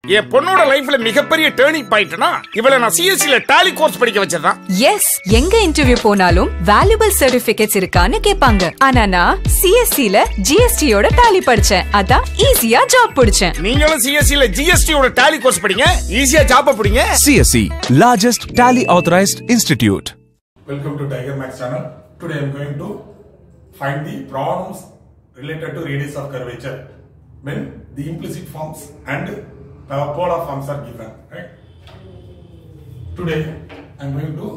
என் பொண்ணோட லைஃப்ல மிகப்பெரிய டர்னிங் பாயிண்ட்னா இவளை நான் சிஎஸ்சி ல டாலி கோர்ஸ் படிக்க வச்சதான். எஸ், எங்க இன்டர்வியூ போனாலும் வேல்யூபிள் சர்டிபிகேட்ஸ் இருக்கான்னு கேட்பாங்க. ஆனா நான் சிஎஸ்சி ல ஜிஎஸ்டி யோட டாலி படிச்சேன். அதான் ஈஸியா ஜாப் பிடிச்சேன். நீங்களும் சிஎஸ்சி ல ஜிஎஸ்டி யோட டாலி கோர்ஸ் படிங்க, ஈஸியா ஜாப் பிடிங்க. CSE, largest tally authorized institute. Welcome to Tiger Max channel. Today I am going to find the problems related to radius of curvature when the implicit forms and polar forms are given. Right? Today I am going to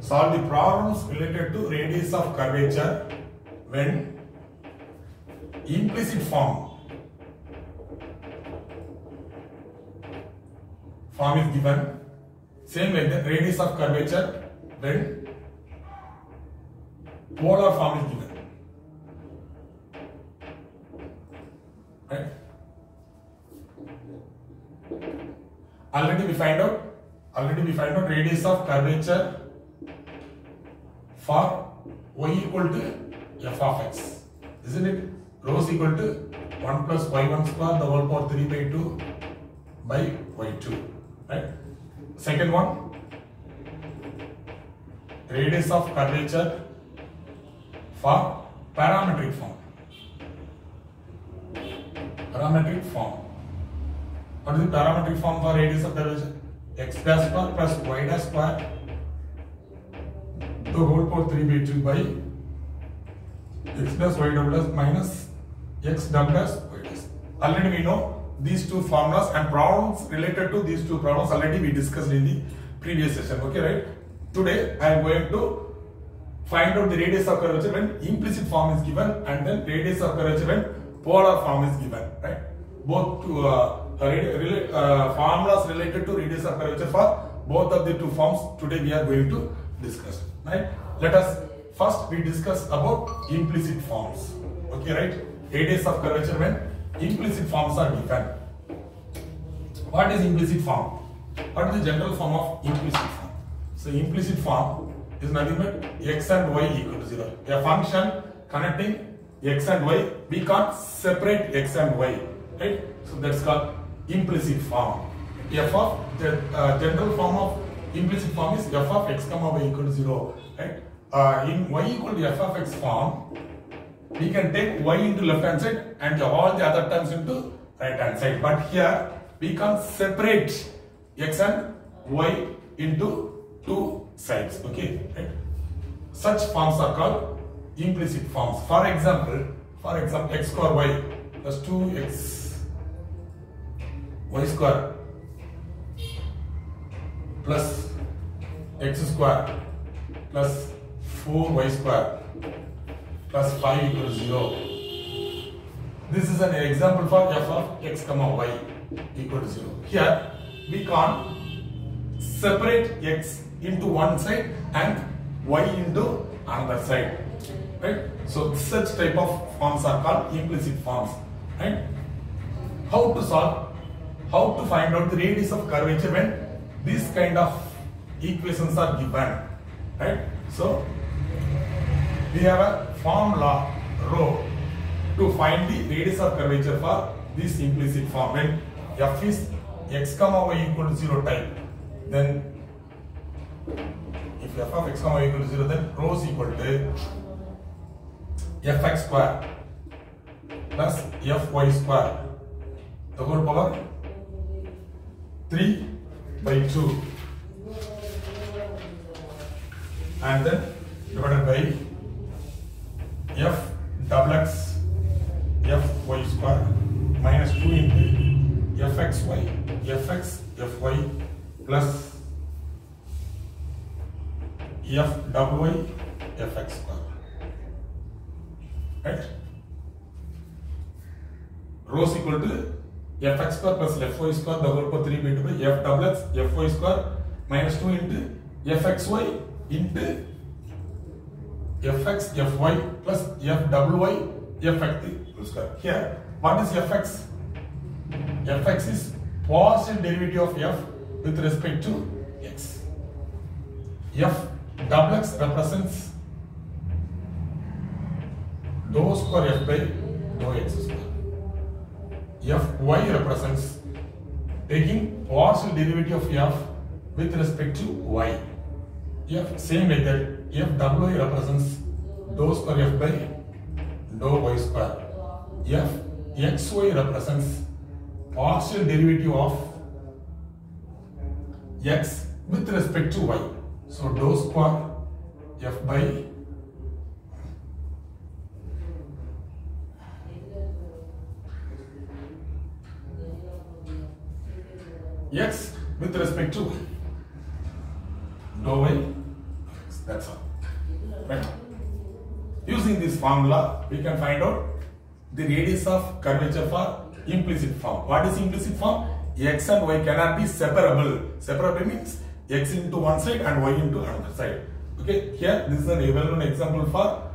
solve the problems related to radius of curvature when implicit form is given. Same like the radius of curvature when polar form is given. Right? Already we find out radius of curvature for y equal to f of x, isn't it? Rho is equal to 1 plus y1 square the whole power 3 by 2 by y2. Right? Second one, radius of curvature for parametric form. What is the parametric form for radius of curvature? X dash square plus y dash square the whole power 3 by 2 by x dash y double dash minus x double dash y dash. Already we know these two formulas and problems related to these two problems already we discussed in the previous session. Okay, right? Today I am going to find out the radius of curvature when implicit form is given and then radius of curvature when polar form is given. Right? Both formulas related to radius of curvature for both of the two forms today we are going to discuss. Right? Let us first we discuss about implicit forms. Okay, right? Radius of curvature when implicit forms are given. What is implicit form? What is the general form of implicit form? So implicit form is nothing but x and y equal to 0. A function connecting x and y, we can't separate x and y, right? So that's called implicit form. F of the general form of implicit form is f of x comma y equal to 0, right? In y equal to f of x form, we can take y into left hand side and all the other terms into right hand side. But here we can't separate x and y into two sides. Okay, right? Such forms are called implicit forms. For example, x square y plus 2x y square plus x square plus 4y square plus 5 equals 0. This is an example for f of x comma y equal to 0. Here we can't separate x into one side and y into another side. Right? So such type of forms are called implicit forms. Right? How to solve? How to find out the radius of curvature when these kind of equations are given? Right? So we have a formula rho to find the radius of curvature for this implicit form. When f is x comma y equal to 0 type, then if f of x comma y equal to 0, then rho is equal to fx square plus fy square the whole power 3 by 2 and then divided by f double x fy square minus 2 into fxy fy plus f double y fx square. Right? Rho is equal to fx square plus fy square the whole power 3 by 2 by f double x fy square minus 2 into fxy into fx fy plus f double y fx square. Here what is fx? Fx is partial derivative of f with respect to x. F double x represents dou square f by dou x square. Fy represents taking partial derivative of f with respect to y. F same like that. F w represents dou square f by dou y square. F xy represents partial derivative of x with respect to y. So dou square f by x with respect to y. Dou y. That's all. Right. Using this formula, we can find out the radius of curvature for implicit form. What is implicit form? X and y cannot be separable. Separable means x into one side and y into another side. Okay, here this is a well-known example for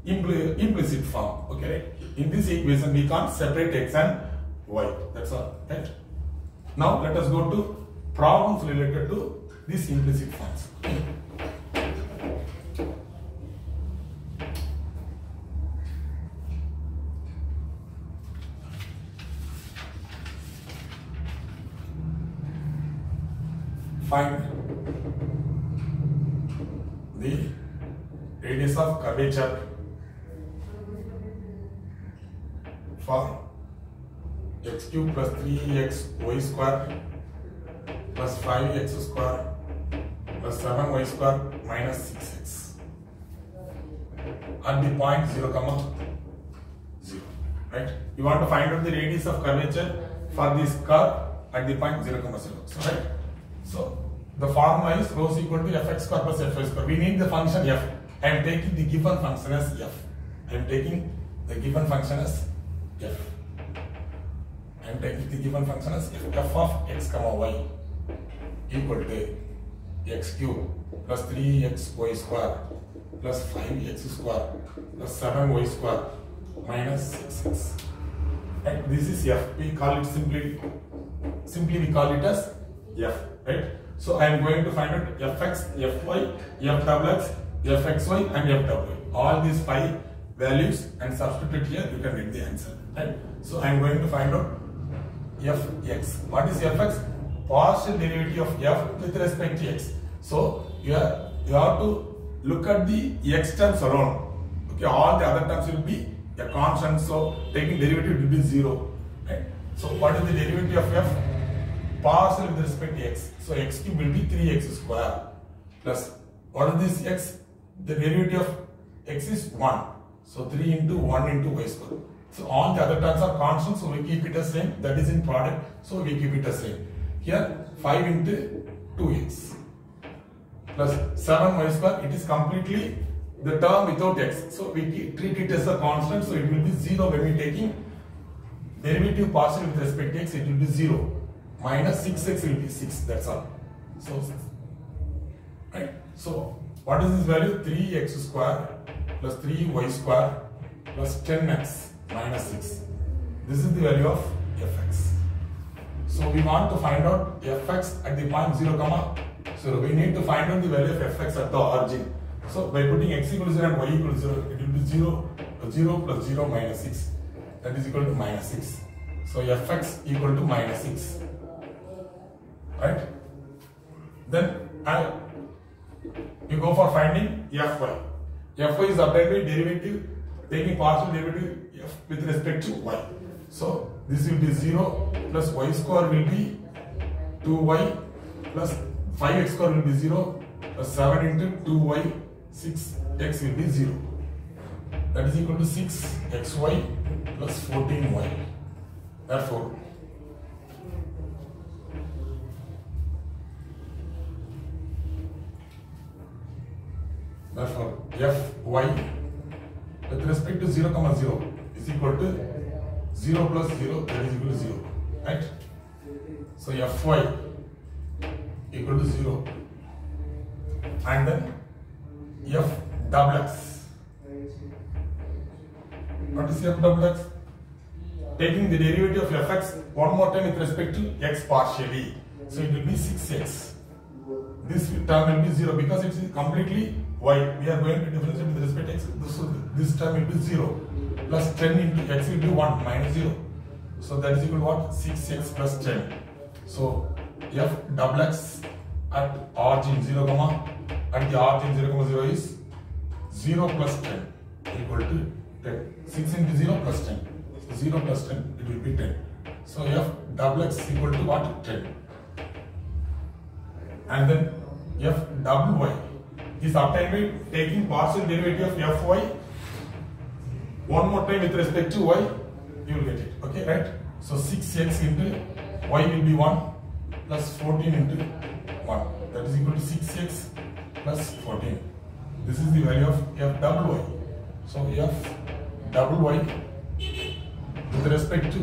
implicit form. Okay, in this equation we can't separate x and y. That's all. Right. Now let us go to problems related to these implicit forms. Find the radius of curvature for x cube plus 3xy square plus 5x square plus 7y square minus 6x at the point 0, 0. Right? You want to find out the radius of curvature for this curve at the point 0, 0. So, right? So the formula is rho is equal to fx square plus fy square. We need the function f. I am taking the given function as f. I am taking the given function as f. I am taking the given function as f of x comma y equal to x cube plus 3xy square plus 5x square plus 7y square minus 6x. And this is f. We call it simply we call it as f. Right? So I am going to find out fx, fy, fwx, fxy and fwy. All these 5 values and substitute here, you can get the answer. Right? So I am going to find out fx. What is fx? Partial derivative of f with respect to x. So you have to look at the x terms alone. Okay, all the other terms will be a constant. So taking derivative will be 0. Right? So what is the derivative of f? Partial with respect to x. So x cube will be 3x square plus what is this x? The derivative of x is 1. So 3 into 1 into y square. So all the other terms are constant, so we keep it as same. That is in product, so we keep it as same. Here 5 into 2x plus 7y square. It is completely the term without x. So we treat it as a constant, so it will be 0 when we taking derivative partial with respect to x. It will be 0. Minus 6x will be 6, that's all. So, right? So, what is this value? 3x square plus 3y square plus 10x minus 6. This is the value of fx. So, we want to find out fx at the point 0, so we need to find out the value of fx at the origin. So, by putting x equal to 0 and y equal to 0, it will be 0 plus 0 minus 6. That is equal to minus 6. So, fx equal to minus 6. Right? Then you go for finding fy. Fy is obtained by derivative, taking partial derivative f with respect to y. So this will be 0 plus y square will be 2y plus 5x square will be 0 plus 7 into 2y 6x will be 0. That is equal to 6xy plus 14y. Therefore, fy with respect to 0, 0 is equal to 0 plus 0, that is equal to 0. Right? So fy equal to 0. And then f double x. What is f double x? Taking the derivative of fx one more time with respect to x partially. So it will be 6x. This term will be 0 because it is completely y. We are going to differentiate with respect to x. This term will be 0. Plus 10 into x will be 1 minus 0. So that is equal to what? 6x plus 10. So f double x at origin 0 comma at the origin 0 comma 0 is 0 plus 10 equal to 10. 6 into 0 plus 10. So 0 plus 10 it will be 10. So f double x equal to what? 10. And then f double y is obtained by taking partial derivative of fy one more time with respect to y, you will get it. Okay, right? So 6x into y will be 1 plus 14 into 1. That is equal to 6x plus 14. This is the value of f double y. So f double y with respect to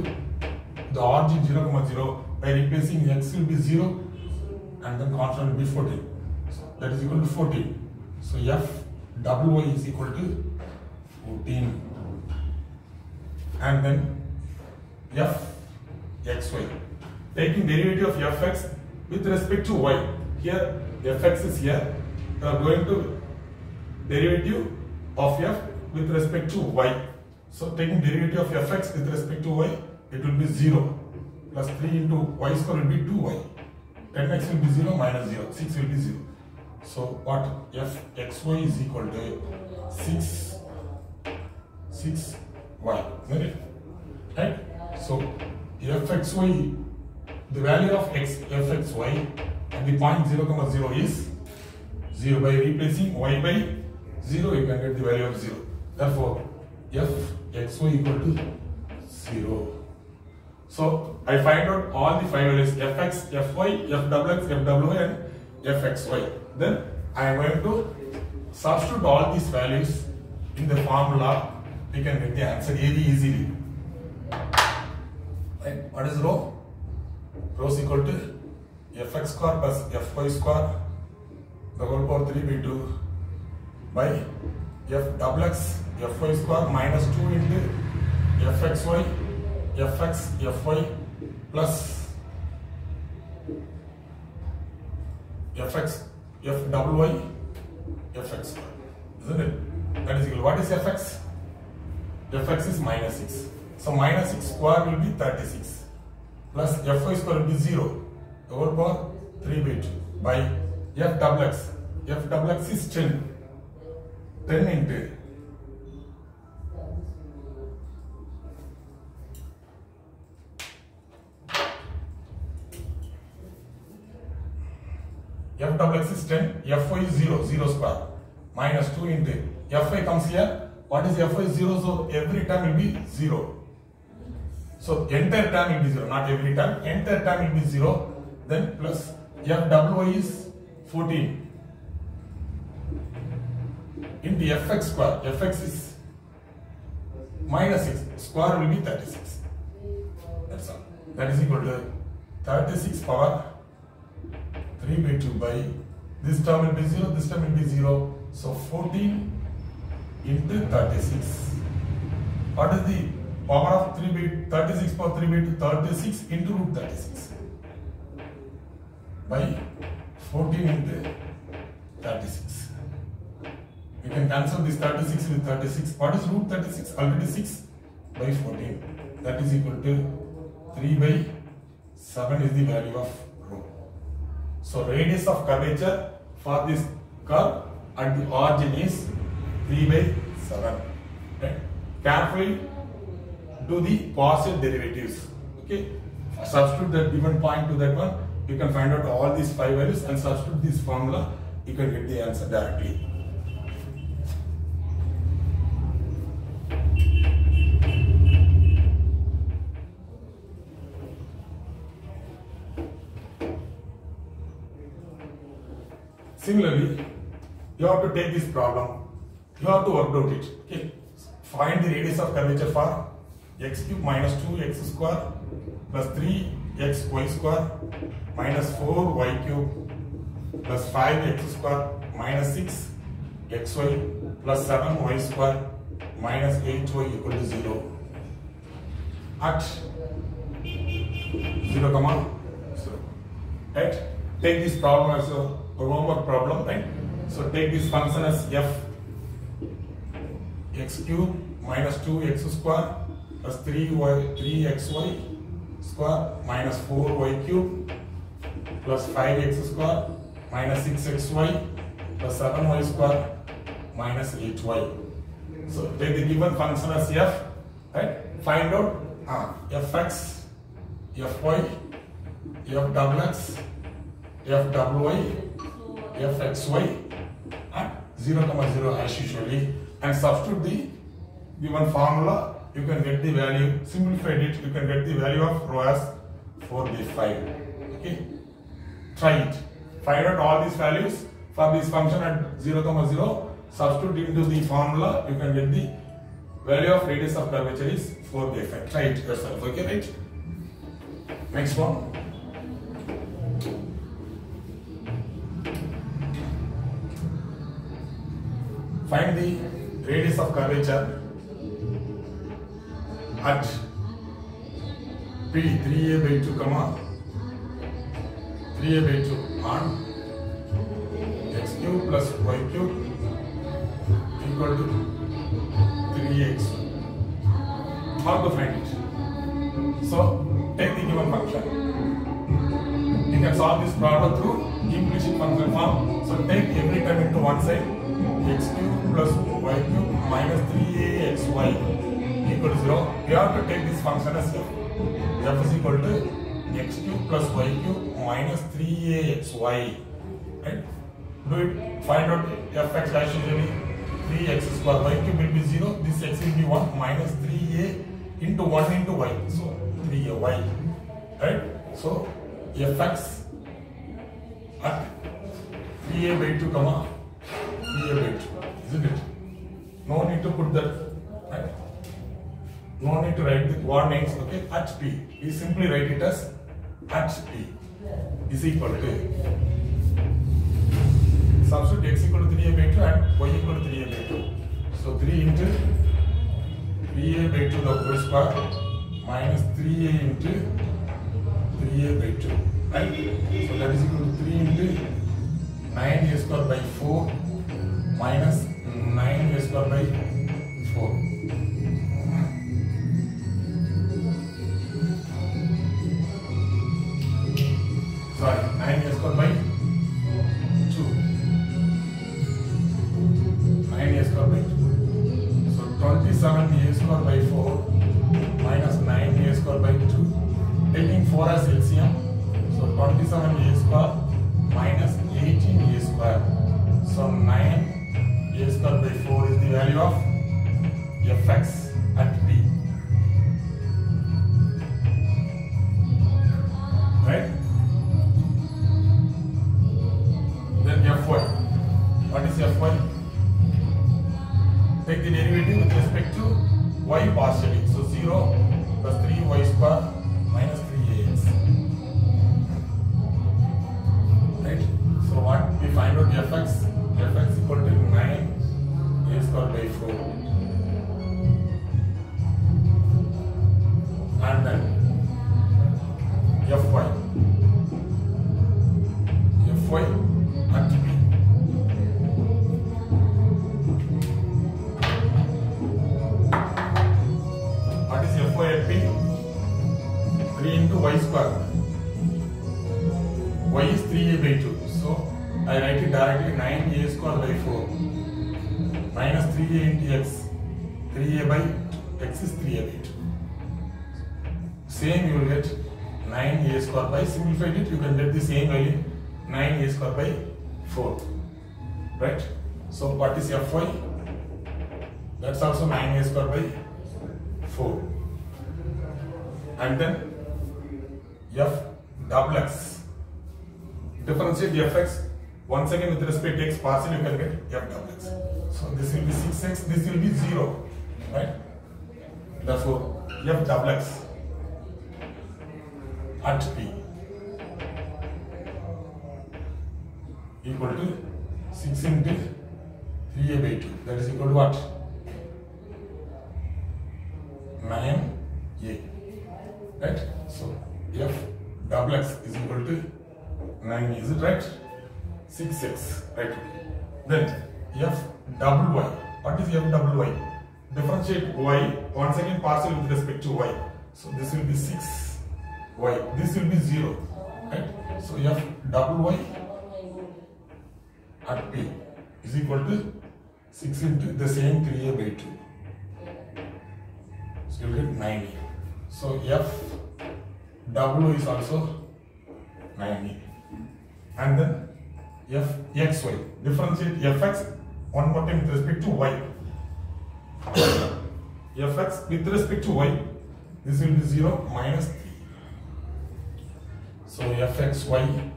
the origin 0 comma 0 by replacing x will be 0 and then constant will be 14. So that is equal to 14. So f double y is equal to 14. And then f xy. Taking derivative of fx with respect to y. Here fx is here. We are going to derivative of f with respect to y. So taking derivative of fx with respect to y, it will be 0 plus 3 into y square will be 2y. 10x will be 0 minus 0. 6 will be 0. So what f xy is equal to 6y, isn't it? Right? So fxy, the value of fxy at the point 0 comma 0 is 0. By replacing y by 0, you can get the value of 0. Therefore, fxy equal to 0. So I find out all the 5 values fx, fy, fwx, fwy and fxy. Then I am going to substitute all these values in the formula. We can get the answer very easily. Right? What is rho? Rho is equal to fx square plus fy square the whole power 3 by 2 by f double x fy square minus 2 into fxy fx fy plus fx f double y fx square, isn't it? That is equal. What is fx? Fx is minus 6. So minus 6 square will be 36 plus fy square will be 0 the whole power 3 by 2 by f double x. F double x is 10. 10 into f double x is 10, fy is 0, 0 square, minus 2 into fy comes here. What is fy? 0, so every term will be 0. So entire term will be 0, not every term, entire term will be 0. Then plus f double y is 14 into fx square. Fx is minus 6, square will be 36. That's all. That is equal to 36 power 3 by 2 by this term will be 0, this term will be 0. So 14 into 36. What is the power of 3 by 36 power 3 by 2? 36 into root 36 by 14 into 36. You can cancel this 36 with 36. What is root 36? Already 6 by 14. That is equal to 3 by 7 is the value of rho. So radius of curvature for this curve at the origin is 3 by 7. Right? Carefully do the partial derivatives. Okay. Substitute that given point to that one. You can find out all these 5 values and substitute this formula. You can get the answer directly. Similarly, you have to take this problem, you have to work out it. Okay. Find the radius of curvature for x cube minus 2x square plus 3xy square minus 4y cube plus 5x square minus 6xy plus 7y square minus 8y equal to 0 at 0 comma 0. Right? Take this problem as a homework problem, right? So take this function as f x cube minus 2x square plus 3xy square minus 4y cube plus 5x square minus 6xy plus 7y square minus 8y. So take the given function as f, right? Find out fx, fy, fxx, fwy, fxy at 0, 0 as usually, and substitute the given formula. You can get the value, simplified it, you can get the value of rho as 4b5. Okay, try it. Find out all these values for this function at 0, 0. Substitute into the formula, you can get the value of radius of curvature is 4b5. Try it yourself. Okay, right? Next one. Find the radius of curvature at P 3a by 2, 3a by 2 on x cube plus y cube equal to 3x. How to find it? So take the given function. You can solve this problem through implicit function form. So take every term into one side. X cube plus y cube minus 3axy equal to 0. We have to take this function as f. F is equal to x cube plus y cube minus 3axy. Right? Do it. Find out fx dash usually 3x square. Y cube will be 0. This x will be 1 minus 3a into 1 into y. So 3ay. Right? So fx at 3a by 2, 3a by 2. Isn't it? No need to put that. Right? No need to write the coordinates. Okay? At p. We simply write it as at p is equal to. Substitute x equal to 3a by 2 and y equal to 3a by 2. So 3 into 3a by 2 the whole square minus 3a into 3a by 2. Right? So that is equal to 3 into 9a square by 4 minus 9a square by 4. Sorry, 9a square by 2. 9a square by 2. So 27a square by 4 minus 9a square by 2. Taking 4 as LCM. So 27a square minus 18a square. So 9a square by 4 is the value of fx at p. Right? Then fy. What is fy? Take the derivative with respect to y partially. So 0 plus 3y square minus 3ax. Right? So what we find out fx equal to 9a square by 4. And then fy at p. What is fy at p? 3 into y square. Y is 3a by 2. So I write it directly 9a square by 4 minus 3a into x. 3a by x is 3a by 2. Same you will get 9a square by, simplified it, you can get the same value 9a square by 4. Right? So what is fy? That's also 9a square by 4. And then f double x. Differentiate fx. Once again with respect to x partial, you can get f double x. So this will be 6x, this will be 0. Right? Therefore, f double x at p equal to 6 into 3a by 2. That is equal to what? 9a. Right? So f double x is equal to 9a. Is it right? 6x. Right? Then f double y. What is f double y? Differentiate y. Once again partial with respect to y. So this will be 6y. This will be 0. Right? So f double y at p is equal to 6 into the same 3a by 2. So you will get 9a. So f w is also 9a. And then f xy. Differentiate fx one more time with respect to y. Fx with respect to y, this will be 0 minus 3. So fxy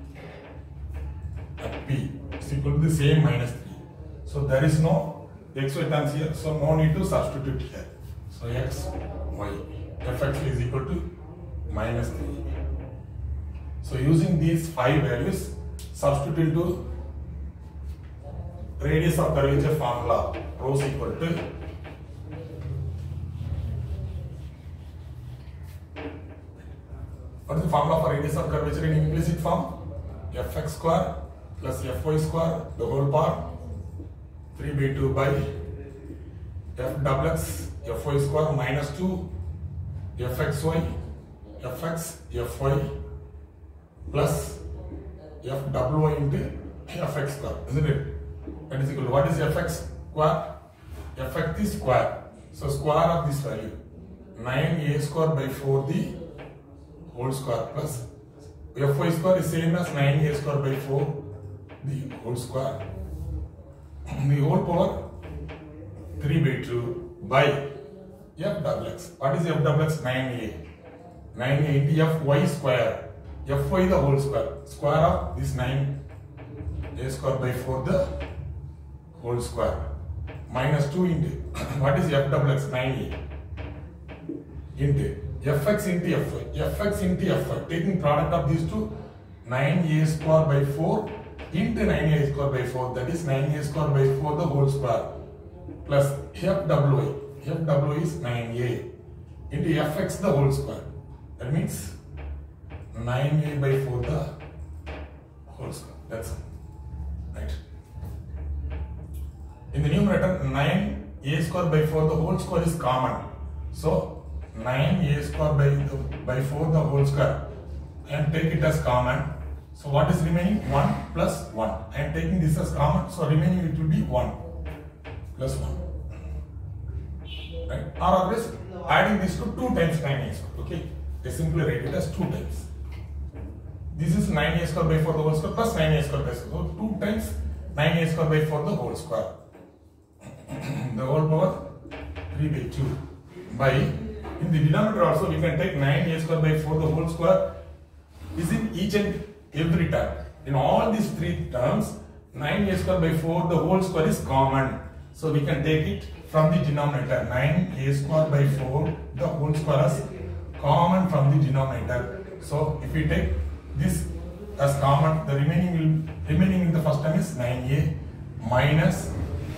at p is equal to the same minus 3. So there is no xy terms here, so no need to substitute here. So xy fx is equal to minus 3. So using these 5 values, substitute into radius of curvature formula, rho is equal to what is the formula for radius of curvature in implicit form? Fx square plus fy square the whole power 3 by 2 by f double x fy square minus 2 fxy fx fy plus f double y into fx square, isn't it? That is equal to what is fx square? Fx is square. So square of this value 9a square by 4 the whole square plus fy square is same as 9a square by 4 the whole square. The whole power 3 by 2 by f double x. What is f double x? 9a. 9a into fy square. Fy the whole square. Square of this 9a square by 4 the whole square. Minus 2 into what is f double x? 9a into fx into fy. Fx into fy. Taking product of these two, 9a square by 4 into 9a square by 4, that is 9a square by 4 the whole square plus fwy. Fwy is 9a into fx the whole square. That means 9a by 4 the whole square. That's right. In the numerator, 9a square by 4 the whole square is common. So 9a square by 4 the whole square, and take it as common. So what is remaining? 1 plus 1. I am taking this as common, so remaining it will be 1 plus 1. Right? Or always adding this to 2 times 9a square. Okay, they simply write it as 2 times. This is 9a square by 4 the whole square plus 9a square by 4. So 2 times 9a square by 4 the whole square. The whole power 3 by 2 by, in the denominator also we can take 9a square by 4 the whole square is in each and every term. In all these 3 terms, 9a square by 4 the whole square is common. So we can take it from the denominator. 9a square by 4 the whole square is common from the denominator. So if we take this as common, the remaining in the first term is 9a minus,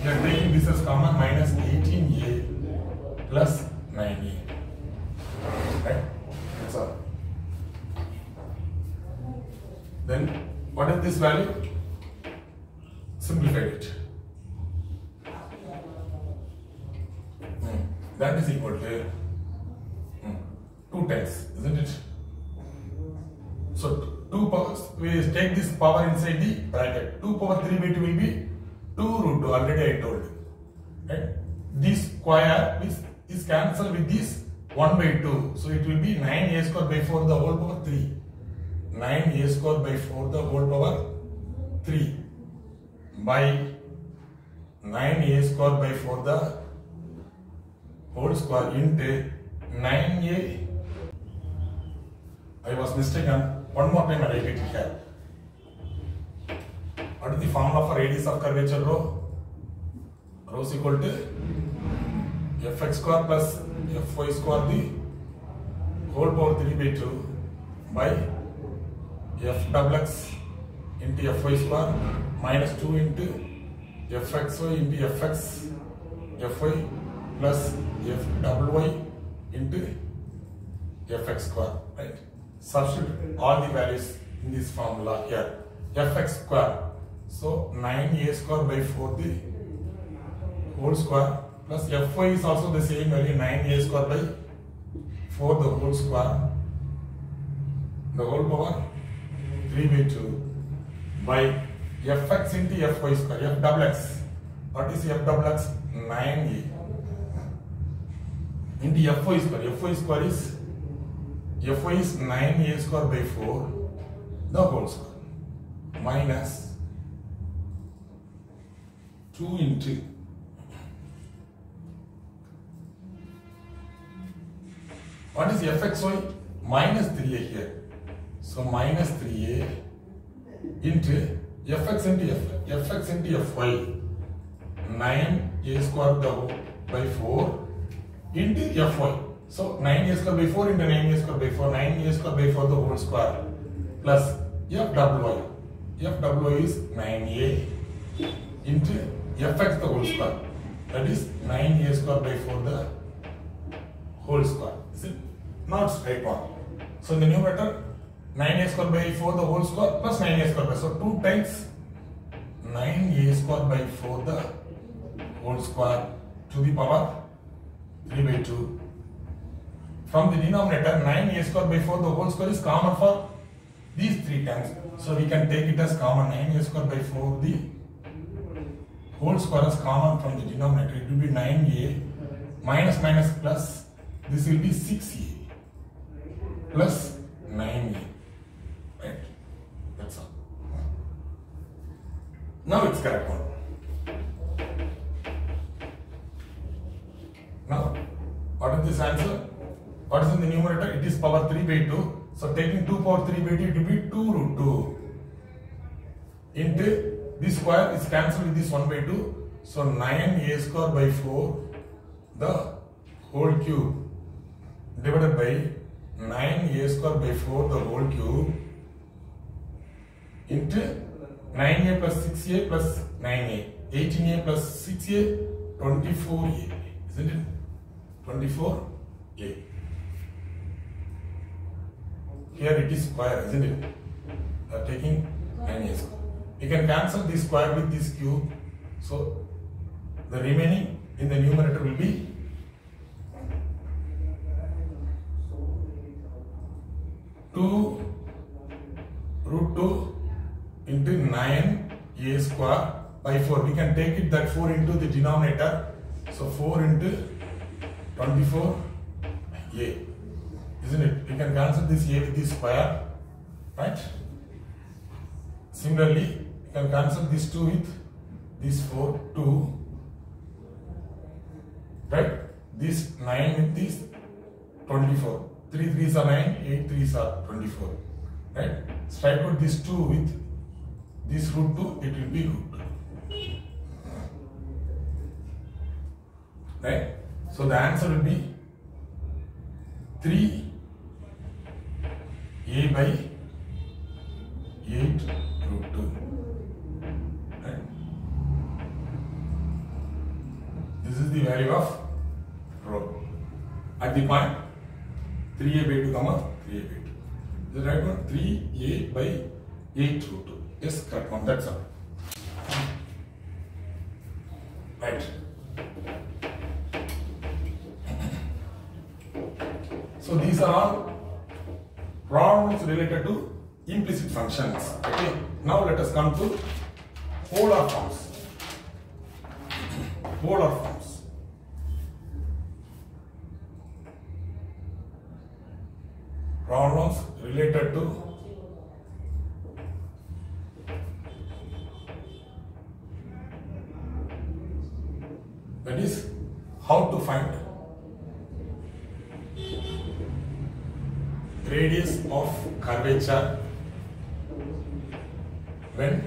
we are taking this as common, minus 18a plus 9a. Right? That's all. Then what is this value? Simplify it. That is equal to 2 times, isn't it? So 2 powers, we take this power inside the bracket. 2 power 3 by 2 will be 2 root 2, already I told you. Right? This square is cancelled with this 1 by 2. So it will be 9a square by 4 the whole power 3. 9a square by 4 the whole power 3 by 9a square by 4 the whole square into 9a. I was mistaken. One more time I write it here. What is the formula for radius of curvature rho? Rho is equal to fx square plus fy square the whole power 3 by 2 by f double x into fy square minus 2 into fxy into fx fy plus f double y into fx square. Right? Substitute all the values in this formula here. Fx square. So 9a square by 4 the whole square plus fy is also the same value, 9a square by 4 the whole square, the whole power 3 by 2 by fx into fy square, f double x. What is f double x? 9a into fy square. Fy square is, fy is 9a square by 4, the whole square, minus 2 into what is fxy? Minus 3a here. So minus 3a into fx into fy, 9a square by 4 into fy. So 9a square by 4 into 9a square by 4, 9a square by 4 the whole square, plus fwy. Fwy is 9a into fx the whole square, that is 9a square by 4 the whole square. Is it not straight one? So in the numerator, 9a square by 4 the whole square plus 9a square by, so 2 times 9a square by 4 the whole square to the power 3 by 2. From the denominator, 9a square by 4 the whole square is common for these 3 times, so we can take it as common. 9a square by 4 the whole square is common from the denominator. It will be 9a minus minus plus, this will be 6a plus 9a, right? That's all. Now it's correct one. Now, what is this answer? What is in the numerator? It is power 3 by 2. So taking 2 power 3 by 2, it will be 2 root 2 into this square is cancelled with this 1 by 2. So 9a square by 4 the whole cube divided by 9a square by 4 the whole cube into 9a plus 6a plus 9a, 18a plus 6a, 24a, isn't it? 24a. Here it is square, isn't it? We are taking 9a square. You can cancel this square with this cube, so the remaining in the numerator will be 2 root 2 into 9a square by 4. We can take it that 4 into the denominator, so 4 into 24a, isn't it? We can cancel this a with this square, right? Similarly, you can cancel this 2 with this 4, 2, right? This 9 with this 24. 3 3s are 9, 8 3s are 24, right? Strike out this 2 with this root 2, it will be root 2, right? So the answer will be 3a by 8 root 2, right? This is the value of rho at the point 3a by 2 comma 3a by 2. The right one, 3a by 8 root 2. Yes, correct one, that's all. Right. So these are all problems related to implicit functions. Okay. Now let us come to polar forms. Polar forms. Problems related to that is how to find radius of curvature when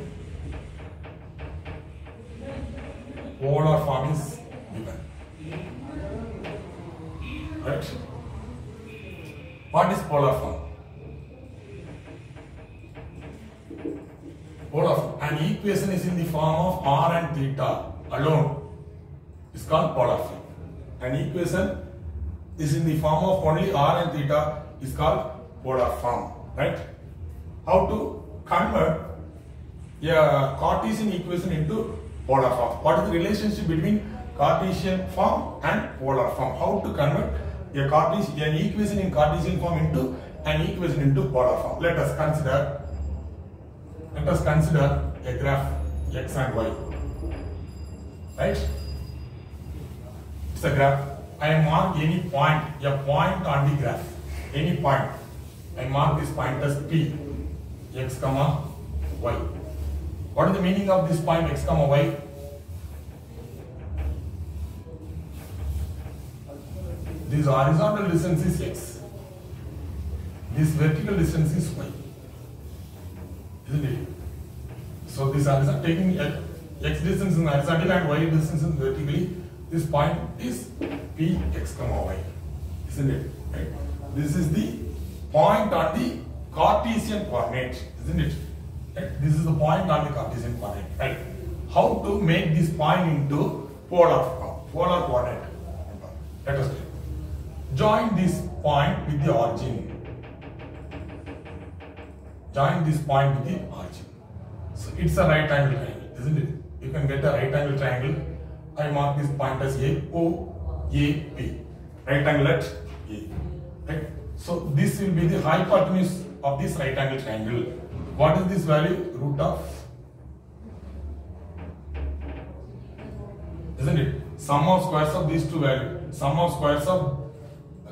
polar form is given. Right? What is polar form? Polar form. An equation is in the form of r and theta alone is called polar form. An equation is in the form of only r and theta is called polar form. Right? How to convert a Cartesian equation into polar form? What is the relationship between Cartesian form and polar form? How to convert an equation in Cartesian form into an equation into polar form? Let us consider Let us consider a graph x and y. Right? It's a graph. I mark any point, a point on the graph. Any point. I mark this point as P, x comma y. What is the meaning of this point x comma y? This horizontal distance is x. This vertical distance is y. Isn't it? So this horizontal, taking x distance in horizontal and y distance in vertically, this point is P x comma y. Isn't it? Right? This is the point on the Cartesian coordinate. Isn't it? Right? This is the point on the Cartesian coordinate. Right? How to make this point into polar coordinate? Let us do. Join this point with the origin. Join this point with the origin. So it's a right angle triangle, isn't it? You can get a right angle triangle. I mark this point as AOAP. Right angle at A. Right? So this will be the hypotenuse of this right angle triangle. What is this value? Root of, isn't it? Sum of squares of these two values. Sum of squares of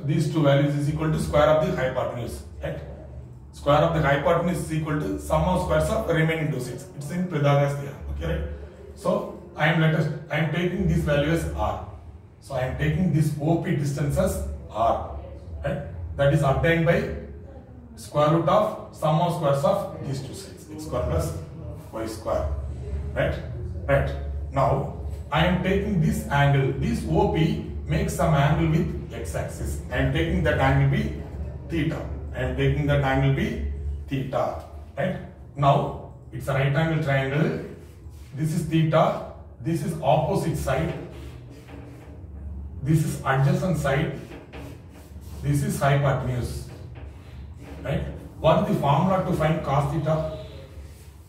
these two values is equal to square of the hypotenuse. Right? Square of the hypotenuse is equal to sum of squares of the remaining two sides. It's in Pythagoras theorem. Okay, right? So I am taking this value as R. So I am taking this OP distance as R. Right? That is obtained by square root of sum of squares of these two sides. X square plus y square. Right? Right. Now I am taking this angle. This OP makes some angle with x-axis. I am taking that angle be theta. I am taking that angle be theta. Right? Now it's a right angle triangle. This is theta. This is opposite side. This is adjacent side. This is hypotenuse. Right? What is the formula to find cos theta?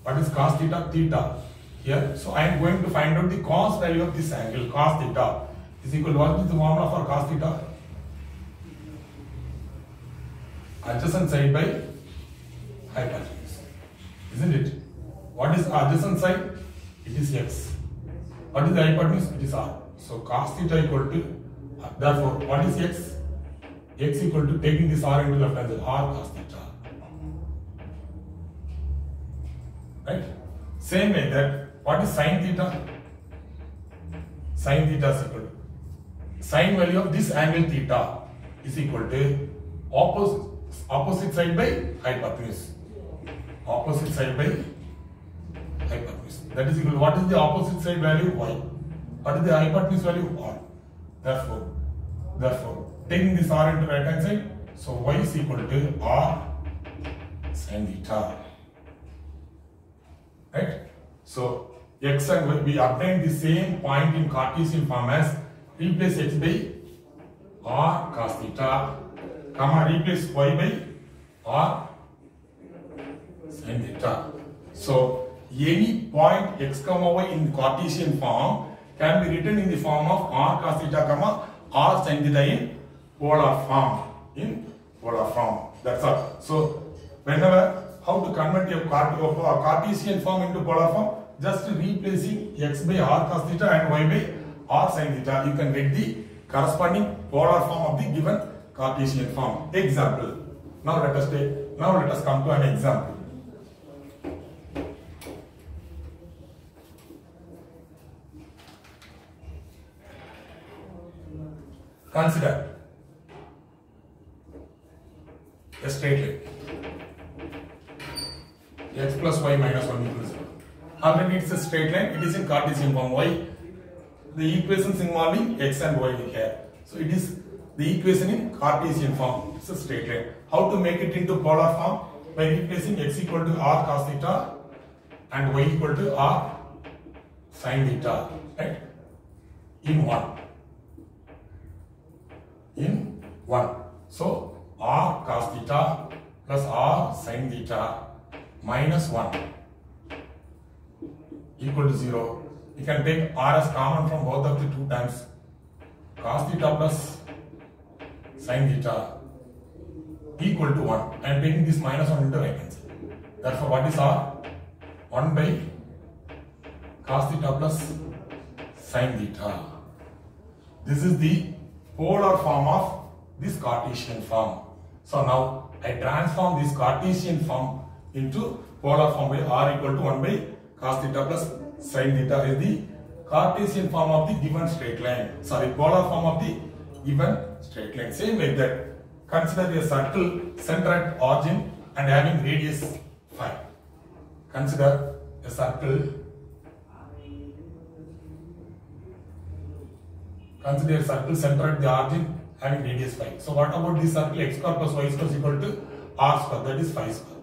What is cos theta? Theta. Here. So I am going to find out the cos value of this angle. Cos theta is equal to, what is the formula for cos theta? Adjacent side by hypotenuse. Isn't it? What is adjacent side? It is x. What is the hypotenuse? It is r. So cos theta equal to, therefore, what is x? X equal to, taking this r into left hand side, r cos theta. Right? Same way that, what is sin theta? Sin theta is equal to, sin value of this angle theta is equal to opposite side by hypotenuse. Opposite side by hypotenuse. That is equal to, what is the opposite side value? Y. What is the hypotenuse value? R. Therefore, taking this r into right hand side, so y is equal to r sin theta. Right? So x and y, we obtain the same point in Cartesian form as replace x by r cos theta, comma replace y by r sin theta. So any point x comma y in Cartesian form can be written in the form of r cos theta, comma r sin theta in polar form. That's all. So whenever, how to convert a Cartesian form into polar form? Just replacing x by r cos theta and y by r sin theta. You can get the corresponding polar form of the given Cartesian form. Example. Now let us come to an example. Consider a straight line. X plus y minus 1 equals 0. Already it's a straight line. It is in Cartesian form. Y, the equations involving x and y here. So it is the equation in Cartesian form. It's a straight line. How to make it into polar form? By replacing x equal to r cos theta and y equal to r sin theta. Right? In 1. So r cos theta plus r sin theta minus 1 equal to 0. You can take r as common from both of the two terms. Cos theta plus sin theta equal to 1. I am taking this minus 1 into right hand side. Therefore, what is r? 1 by cos theta plus sin theta. This is the polar form of this Cartesian form. So now I transform this Cartesian form into polar form by r equal to 1 by cos theta plus sin theta is the Cartesian form of the given straight line. Sorry, polar form of the given straight line. Same like that. Consider a circle centered at origin and having radius phi. Consider a circle. Consider a circle centered at the origin having radius phi. So what about this circle? X square plus y square is equal to r square, that is phi square.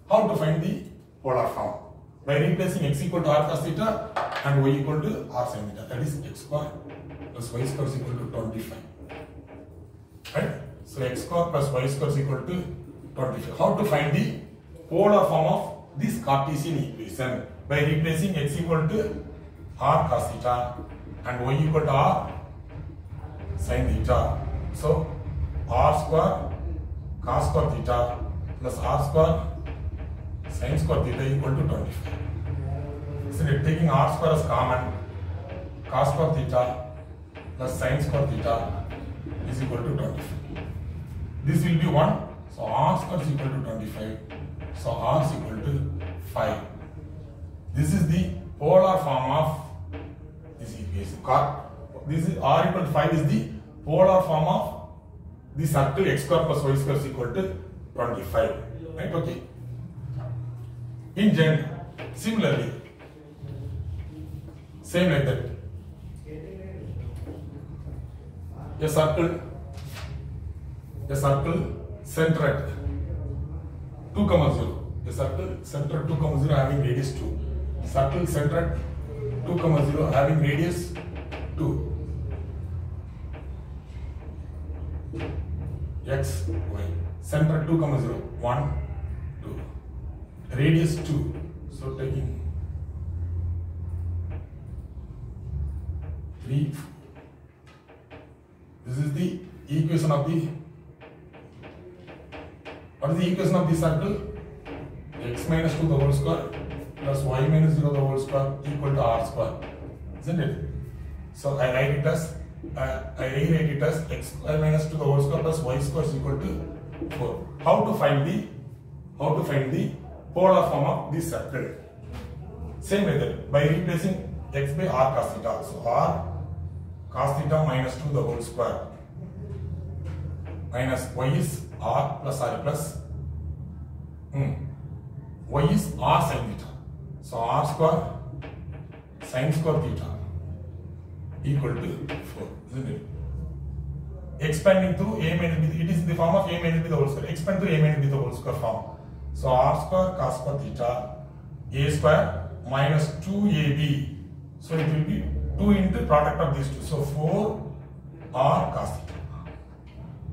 How to find the polar form? By replacing x equal to r cos theta and y equal to r sin theta, that is x square plus y square is equal to 25. Right? So x square plus y square is equal to 25. How to find the polar form of this Cartesian equation? By replacing x equal to r cos theta and y equal to r sin theta. So r square cos square theta plus r square sin square theta equal to 25. Isn't it? Taking r square as common, cos square theta plus sin square theta is equal to 25. This will be 1. So r square is equal to 25. So r is equal to 5. This is the polar form of this equation. This is r equal to 5 is the polar form of the circle x square plus y square is equal to 25. Right? Okay. In general, similarly, same like that. A circle centered 2, 0. A circle centered 2, 0 having radius 2. Circle centered 2, 0 having radius 2. X, Y. Centered 2, 0. 1, 2. Radius 2. So taking 3, 4. This is the equation of the, what is the equation of the circle? X minus 2 the whole square plus y minus 0 the whole square equal to r square, isn't it? So I write it as x square minus 2 the whole square plus y square is equal to 4. How to find the polar form of this circle? Same method, by replacing x by r cos theta. So r cos theta minus 2 the whole square minus y is r plus r plus y is r sin theta. So r square sin square theta equal to 4, isn't it? Expanding through a minus b, it is in the form of a minus b the whole square. Expand through a minus b the whole square form. So r square cos square theta a square minus 2ab. So it will be 2 into product of these two. So 4r cos theta.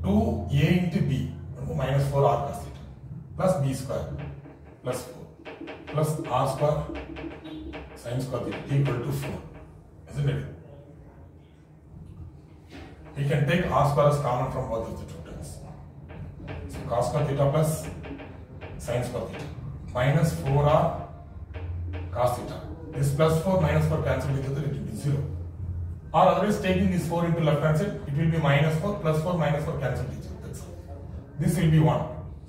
2a into b minus 4r cos theta plus b square plus 4 plus r square sin square theta equal to 4, isn't it? We can take r square as common from both of the two terms. So cos square theta plus sin square theta minus 4r cos theta. This plus 4 minus 4 cancel each other, it will be 0. Or otherwise taking this 4 into left hand side, it will be minus 4 plus 4 minus 4 cancel each other. That's all. This will be 1.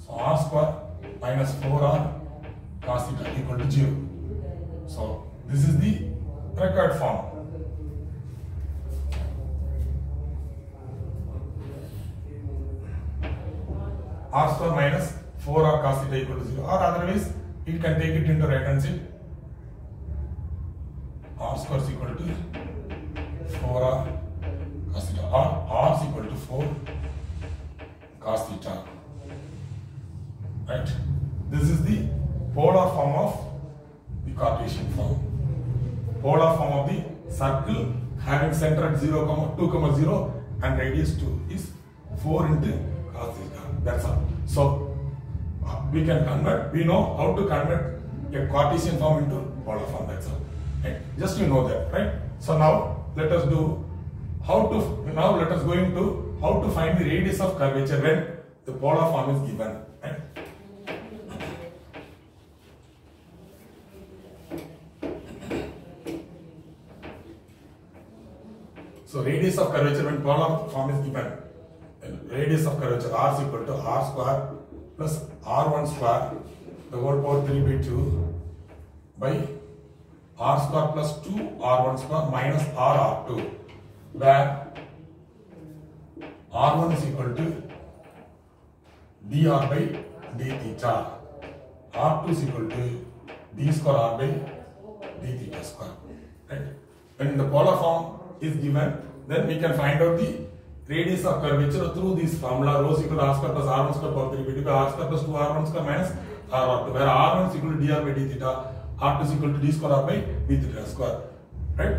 So r square minus 4r cos theta equal to 0. So this is the required form. R square minus 4r cos theta equal to 0. Or otherwise, it can take it into right hand side. R square is equal to 4r cos theta. Or r is equal to 4 cos theta. Right? This is the polar form of the Cartesian form. Polar form of the circle having center at 0, 2, 0 and radius 2 is 4 into cos theta. That's all. So we can convert, we know how to convert a Cartesian form into polar form. That's all. Right? Just you know that, right? So now let us do let us go into how to find the radius of curvature when the polar form is given. Right? So radius of curvature when polar form is given, radius of curvature r is equal to r square plus r1 square the whole power 3 by 2 by r square plus 2 r1 square minus r2, where r1 is equal to dr by d theta, r2 is equal to d square r by d theta square. Right? When the polar form is given, then we can find out the radius of curvature through this formula rho is equal to r square plus r1 square power 3 by 2 by r square plus 2 r1 square minus r2, where r1 is equal to dr by d theta, r2 is equal to d square r by d theta square. Right?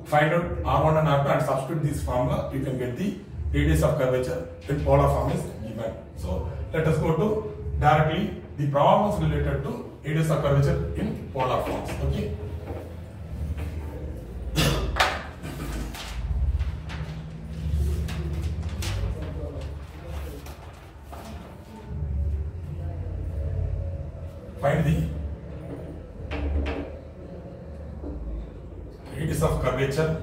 Find out r1 and r2 and substitute this formula, you can get the radius of curvature when polar form is given. So let us go to directly the problems related to radius of curvature in polar forms. Okay. Find the radius of curvature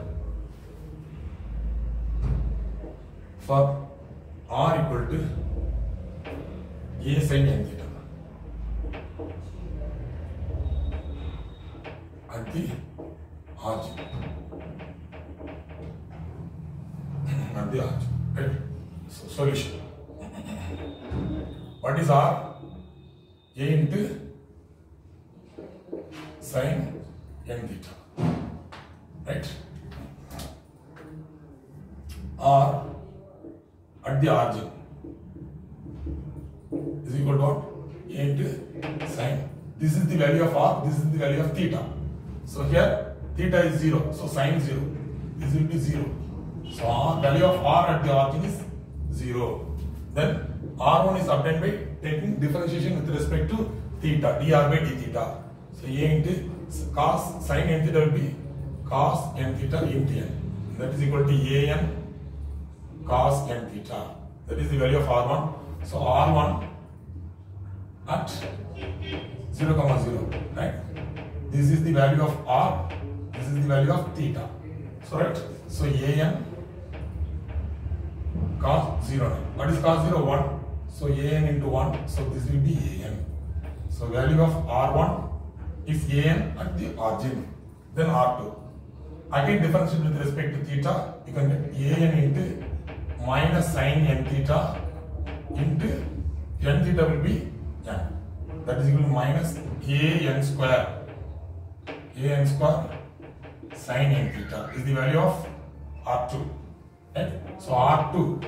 for r equal to a sin n theta at the origin. At the origin. Right? So, solution. What is r? A into sin n theta. Right? R at the origin is equal to what? A into sin. This is the value of r, this is the value of theta. So here theta is 0, so sin 0. This will be 0. So r, value of r at the origin is 0. Then r1 is obtained by taking differentiation with respect to theta, dr by d theta. So a into cos sin n theta will be cos n theta into n. That is equal to an cos n theta. That is the value of r1. So r1 at 0, 0, right? This is the value of r, this is the value of theta. So right, so an cos 0. What is cos 0? 1. So an into 1, so this will be an. So value of r1 is an at the origin, then r2. Again differentiate with respect to theta, you can get an into minus sin n theta into n theta will be n. That is equal to minus an square. An square sin n theta is the value of r2. Right? So r2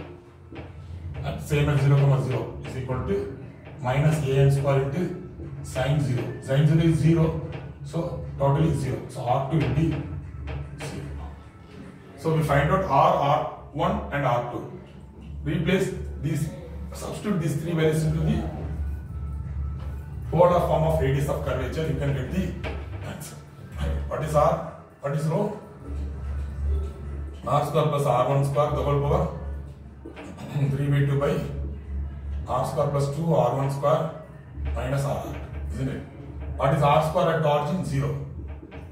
at same as 0, 0 is equal to minus an square into sin 0. Sin 0 is 0, so totally 0. So r2 will be 0. So we find out r, r1 and r2. Replace these, substitute these three values into the polar form of radius of curvature, you can get the answer. What is r? What is rho? R square plus r1 square the whole power 3 by 2 by r square plus 2 r1 square minus r, isn't it? What is r square at origin? 0.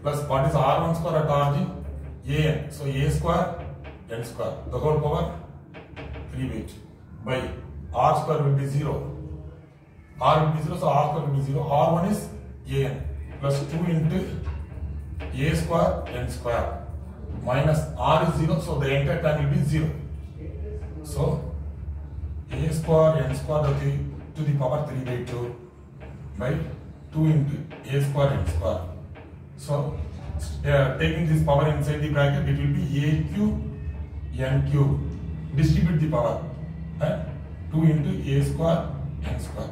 Plus what is r1 square at origin? an. So a square n square the whole power 3 by 2 by r square will be 0. R will be 0, so r square will be 0. R1 is an plus 2 into a square n square minus r is 0, so the entire term will be 0. So a square n square to the power 3 by 2 by 2 into a square n square. So taking this power inside the bracket, it will be a cube n cube. Distribute the power. 2 into a square n square.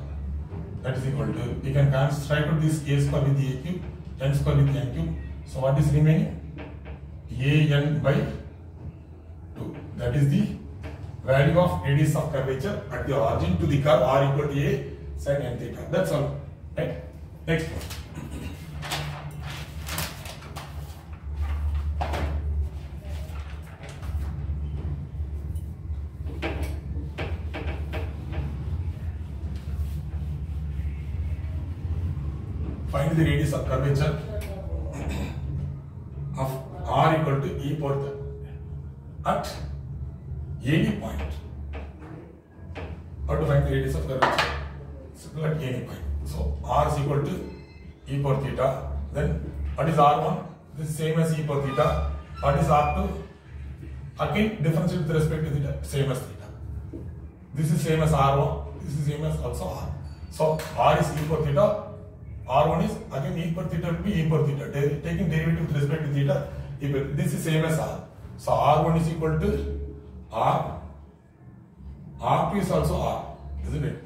That is equal to, we can subtract out this a square with the a cube, n square with the n cube. So what is remaining? an by 2. That is the value of radius of curvature at the origin to the curve r equal to a sin n theta. That's all. Right? Next one. Find the radius of curvature of r equal to e power at any point. How to find the radius of curvature? Simple, at any point. So r is equal to e power theta. Then what is r1? This is same as e power theta. What is r2? Again differentiate with respect to theta, same as theta. This is same as r1. This is same as also r. So r is e power theta. R1 is again e power theta will be e power theta. Taking derivative with respect to theta, this is same as r. So r1 is equal to r. R2 is also r, isn't it?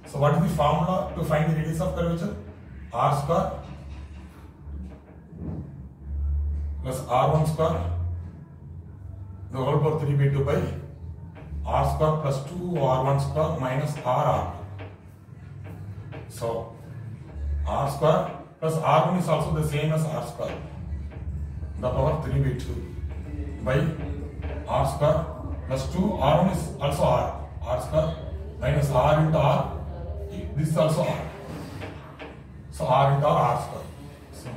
So what is the formula to find the radius of curvature? R square plus r1 square the whole power 3 by 2 by r square plus 2 r1 square minus r. So r square plus r1 is also the same as r square, the power 3 by 2 by r square plus 2 r1 is also r square minus r into r. This is also r. So r into r square. So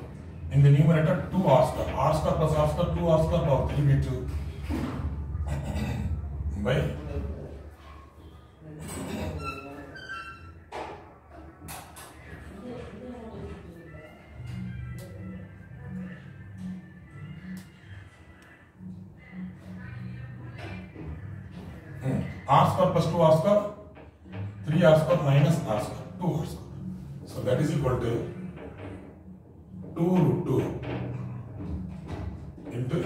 in the numerator 2 r square. R square plus r square 2 r square power 3 by 2 by r square plus 2 r square 3 r square minus r square 2 r square. So that is equal to 2 root 2 into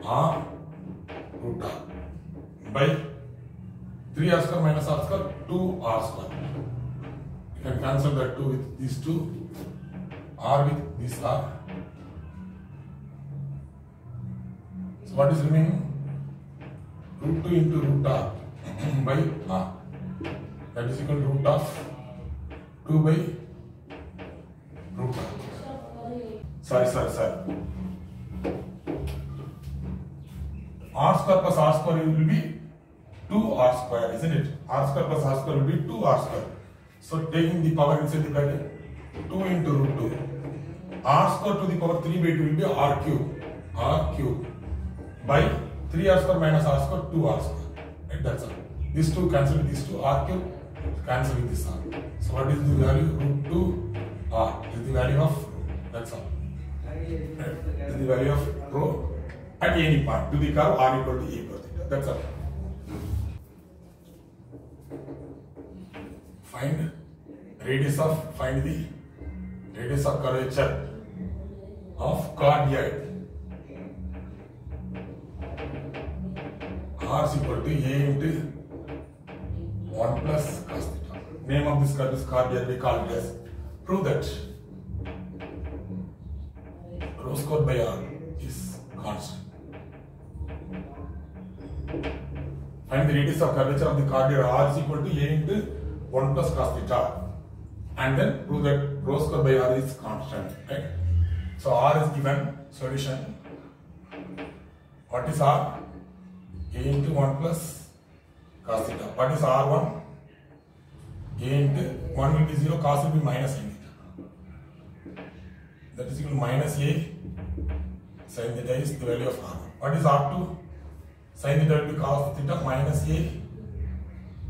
r root r by 3 r square minus r square 2 r square. You can cancel that 2 with these 2, r with this r. So what is remaining? Root 2 into root r by r. That is equal to root of 2 by root r. Sorry. R square plus r square will be 2r square, isn't it? R square plus r square will be 2r square. So taking the power inside the bracket, 2 into root 2. R square to the power 3 by 2 will be r cube by 3r square minus r square 2r square. Right, that's all. These two cancel with these two, r cube cancel with this r. So what is the value? Root 2 r is the value of rho. That's all. Right. Is the value of rho at any point to the curve r equal to e power theta. That's all. Find the radius of curvature of cardioid. R is equal to a into 1 plus cos theta. Name of this curve is cardioid. We call it as. Prove that rho square by r is constant. Find the radius of curvature of the cardioid. R is equal to a into 1 plus cos theta, and then prove that rho square by r is constant. Right? So r is given. Solution. What is r? A into 1 plus cos theta. What is r1? A into 1 will be 0, cos will be minus sin theta. That is equal to minus a sin theta is the value of r1. What is r2? Sin theta will be cos theta minus a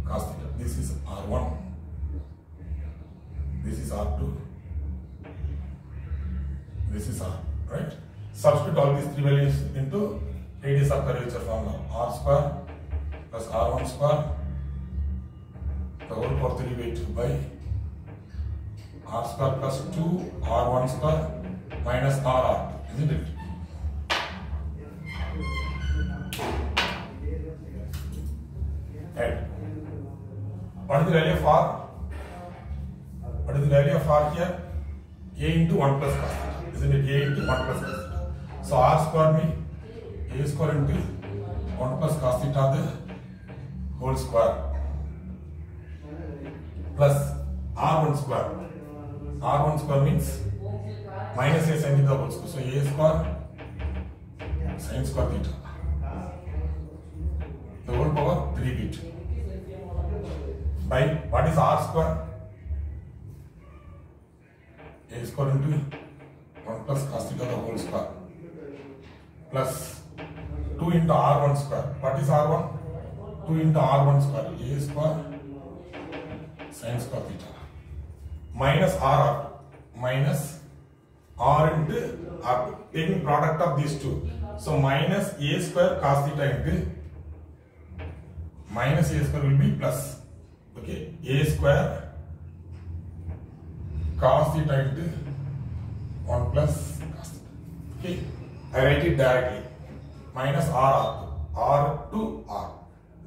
cos theta. This is r1. This is r2. This is r. Right? Substitute all these three values into radius of curvature formula. R square plus r1 square the whole power 3 by 2 by r square plus 2 r1 square minus rr, isn't it? Right. What is the value of r? What is the value of r here? A into 1 plus cos theta, isn't it? A into 1 plus cos theta. So r square means a square into 1 plus cos theta the whole square plus r1 square. R1 square means minus a sin theta whole square. So a square sin square theta the whole power 3 by 2 by what is r square? A square into 1 plus cos theta the whole square plus 2 into r1 square. What is r1? 2 into r1 square. A square sin square theta minus r minus r into r. Taking product of these two. So minus a square cos theta into minus a square will be plus. Okay, a square cos theta into 1 plus cos theta. Okay, I write it directly. Minus r to r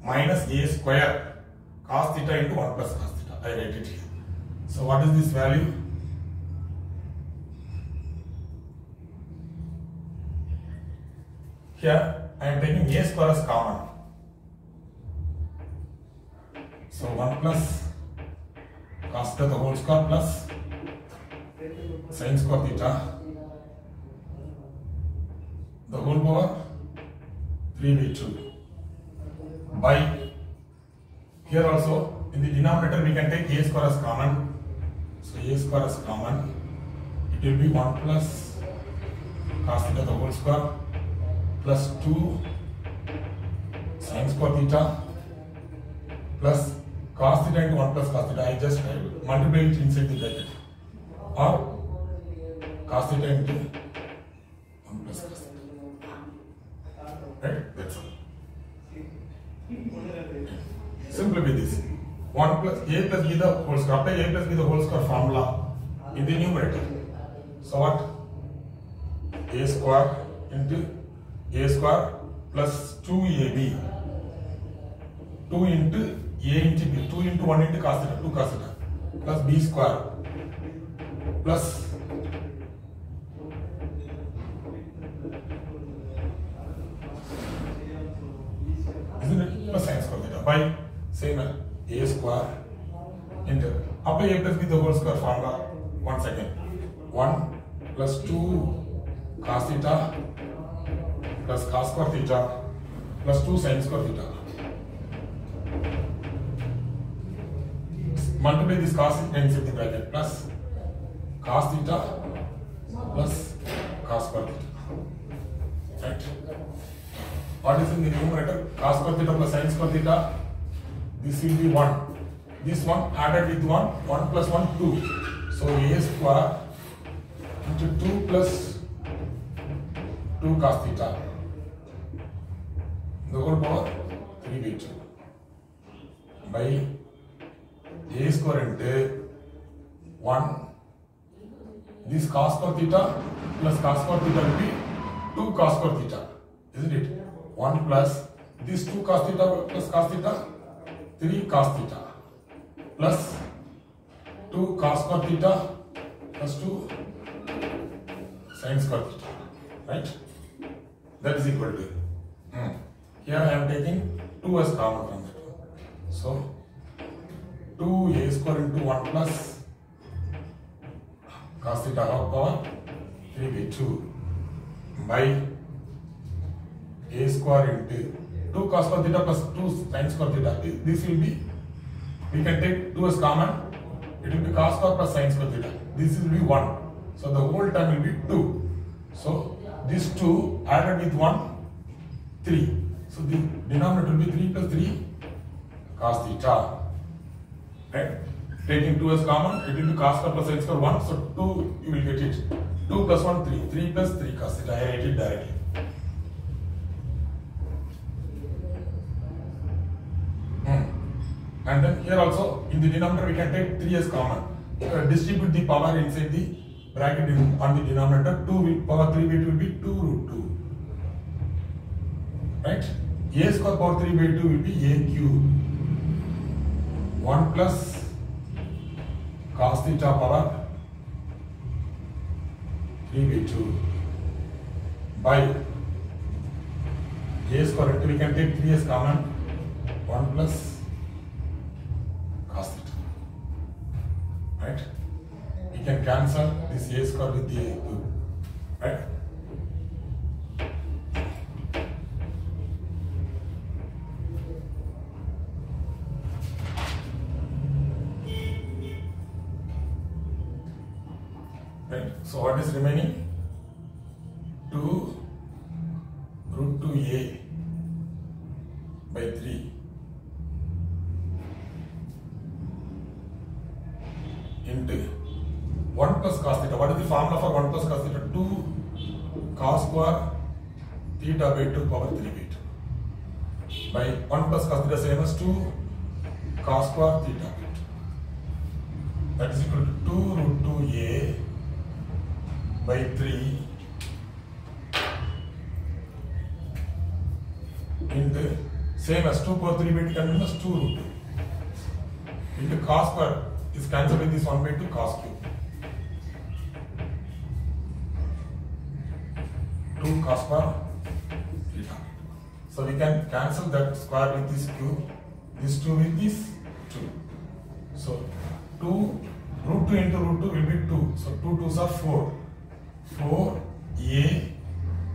minus a square cos theta into 1 plus cos theta. I write it here. So what is this value? Here I am taking a square as common. So 1 plus cos theta the whole square plus sin square theta the whole power 3 by 2 by, here also in the denominator we can take a square as common. So a square as common, it will be 1 plus cos theta the whole square plus 2 sin square theta plus cos theta into 1 plus cos theta. I just multiply it inside the bracket, or cos theta into 1 plus cos theta. Right? That's all. Simplify this. 1 plus a plus b the whole square. Apply a plus b the whole square formula in the numerator. So what? A square into a square plus 2ab. 2 into a into b. 2 into 1 into cos theta. 2 cos theta. Plus b square. Plus isn't it? Plus sin square theta by same a square into apply a plus b the whole square formula once again. 1 plus 2 cos theta plus cos square theta plus 2 sin square theta. Multiply this cos inside the bracket plus cos theta plus cos square theta. Right? What is in the numerator? Cos square theta plus sin square theta. This will be 1. This one added with 1, 1 plus 1, 2. So a square into 2 plus 2 cos theta. The whole power 3 by 2 by a square into 1. This cos square theta plus cos square theta will be 2 cos square theta, isn't it? 1 plus this 2 cos theta plus cos theta, 3 cos theta plus 2 cos square theta plus 2 sin square theta, right? That is equal to. Here I am taking 2 as common from that one. So 2a square into 1 plus cos theta half power 3 by 2 by a square into 2 cos square theta plus 2 sin square theta. This will be, we can take 2 as common, it will be cos square plus sin square theta. This will be 1. So the whole term will be 2. So this 2 added with 1, 3. So the denominator will be 3 plus 3 cos theta. Right? Taking 2 as common, it will be cos square plus sin square 1. So 2 you will get it. 2 plus 1, 3. 3 plus 3 cos theta. I write it directly. And then here also in the denominator we can take 3 as common. Distribute the power inside the bracket on the denominator. 2 will, power 3 by 2 will be 2 root 2. Right? A square power 3 by 2 will be a cube. 1 plus cos theta power 3 by 2 by a square. We can take 3 as common. 1 plus cos theta. Right? We can cancel this a square with the a cube. Right? Right? So what is remaining? 2 into 1 plus cos theta. What is the formula for 1 plus cos theta? 2 cos square theta by 2 power 3 by 2. By 1 plus cos theta same as 2 cos square theta by 2. That is equal to 2 root 2a by 3 into same as 2 power 3 by 2 can minus 2 root 2 into cos square is cancelled with this 1 by 2 cos cube. 2 cos square theta. So we can cancel that square with this cube, this 2 with this 2. So 2 root 2 into root 2 will be 2. So 2 2s are 4. 4a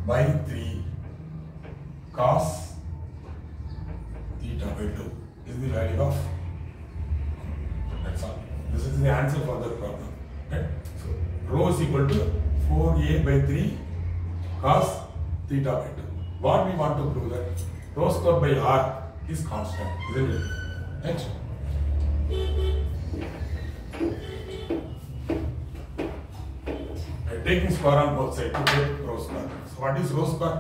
by 3 cos theta by 2 is the value of. That's all. This is the answer for that problem. Right? So rho is equal to 4a by 3 cos theta by 2. What we want to prove that rho square by r is constant, isn't it? Right? Taking square on both sides to get rho square. So what is rho square?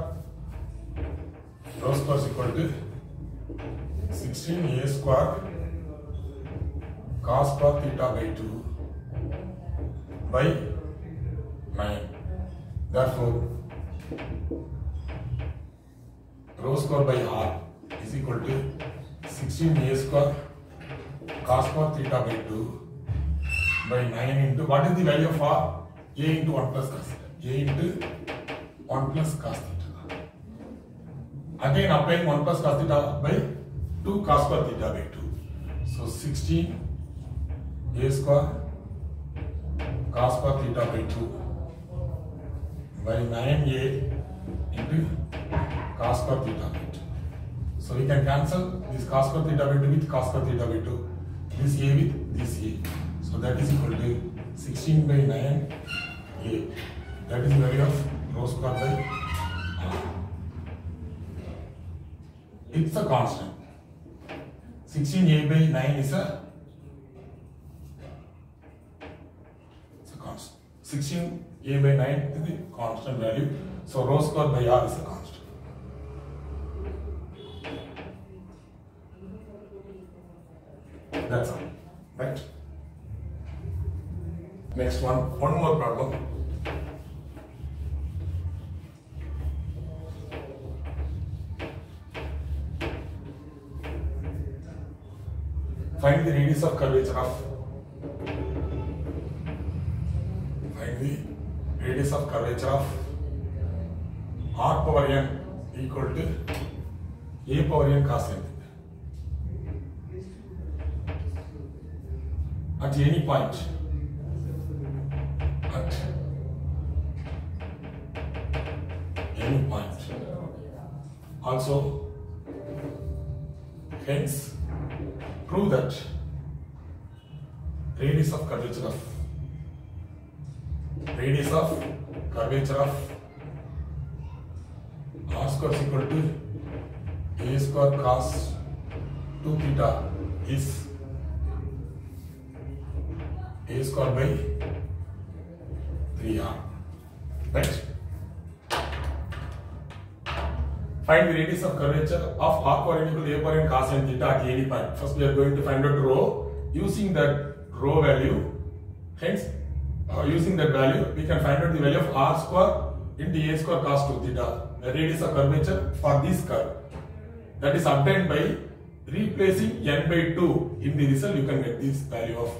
Rho square is equal to 16a square cos square theta by 2 by 9. Therefore, rho square by r is equal to 16a square cos square theta by 2 by 9 into, what is the value of r? A into 1 plus cos theta. A into 1 plus cos theta. Again applying 1 plus cos theta by 2 cos square theta by 2. So 16 a square cos square theta by 2 by 9a into cos square theta by 2. So we can cancel this cos square theta by 2 with cos square theta by 2. This a with this a. So that is equal to 16 by 9 a. That is the value of rho square by r. It's a constant. 16a by 9 is a constant. 16a by 9 is the constant value. So rho square by r is a constant. That's all. Right? Next one more problem. Find the radius of curvature of r power n equal to a power n cos n at any point. At any point. Also, hence, prove that radius of curvature of r square is equal to a square cos 2 theta is a square by 3r. Right? Find the radius of curvature of r power n equal to a power n cos n theta at any point. First we are going to find out rho. Using that rho value, hence using that value we can find out the value of r square into a square cos 2 theta, the radius of curvature for this curve. That is obtained by replacing n by 2 in the result. You can get this value of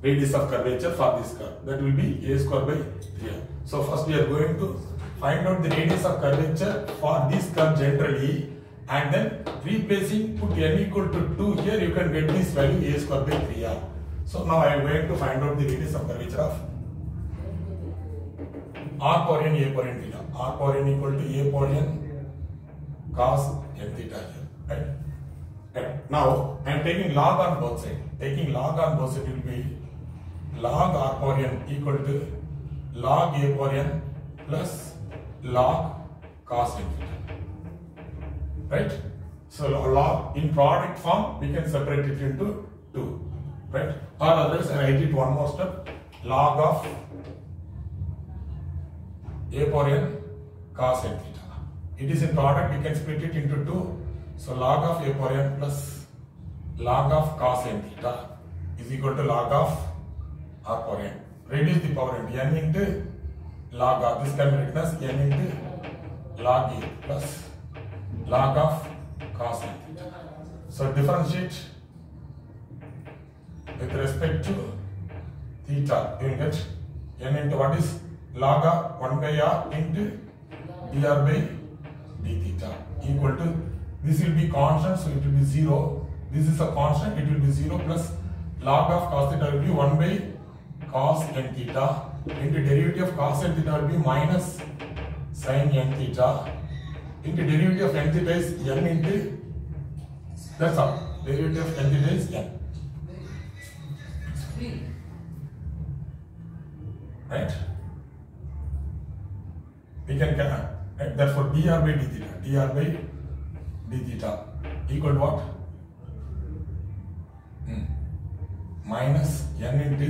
radius of curvature for this curve. That will be a square by 3r. So first we are going to find out the radius of curvature for this curve generally, and then replacing, put n equal to 2 here, you can get this value a square by 3r. So now I am going to find out the radius of curvature of r power n, a power n theta. R power n equal to a power n cos n theta here. Right? And now I am taking log on both sides. Taking log on both sides will be log r power n equal to log a power n plus log cos n theta. Right? So log in product form we can separate it into 2. right? Or otherwise I write it one more step, log of a power n cos n theta. It is in product, you can split it into two. So log of a power n plus log of cos n theta is equal to log of r power n. Reduce the power n into log of, this can be written as n into log e plus log of cos n theta. So differentiate with respect to theta, you will get n into what is log of 1 by r into dr by d theta equal to, this will be constant, so it will be 0. This is a constant, it will be 0 plus log of cos theta will be 1 by cos n theta into derivative of cos n theta will be minus sin n theta into derivative of n theta is n into, that's all, derivative of n theta is n. Right? We can right? Therefore dr by d theta equal to what? Minus n into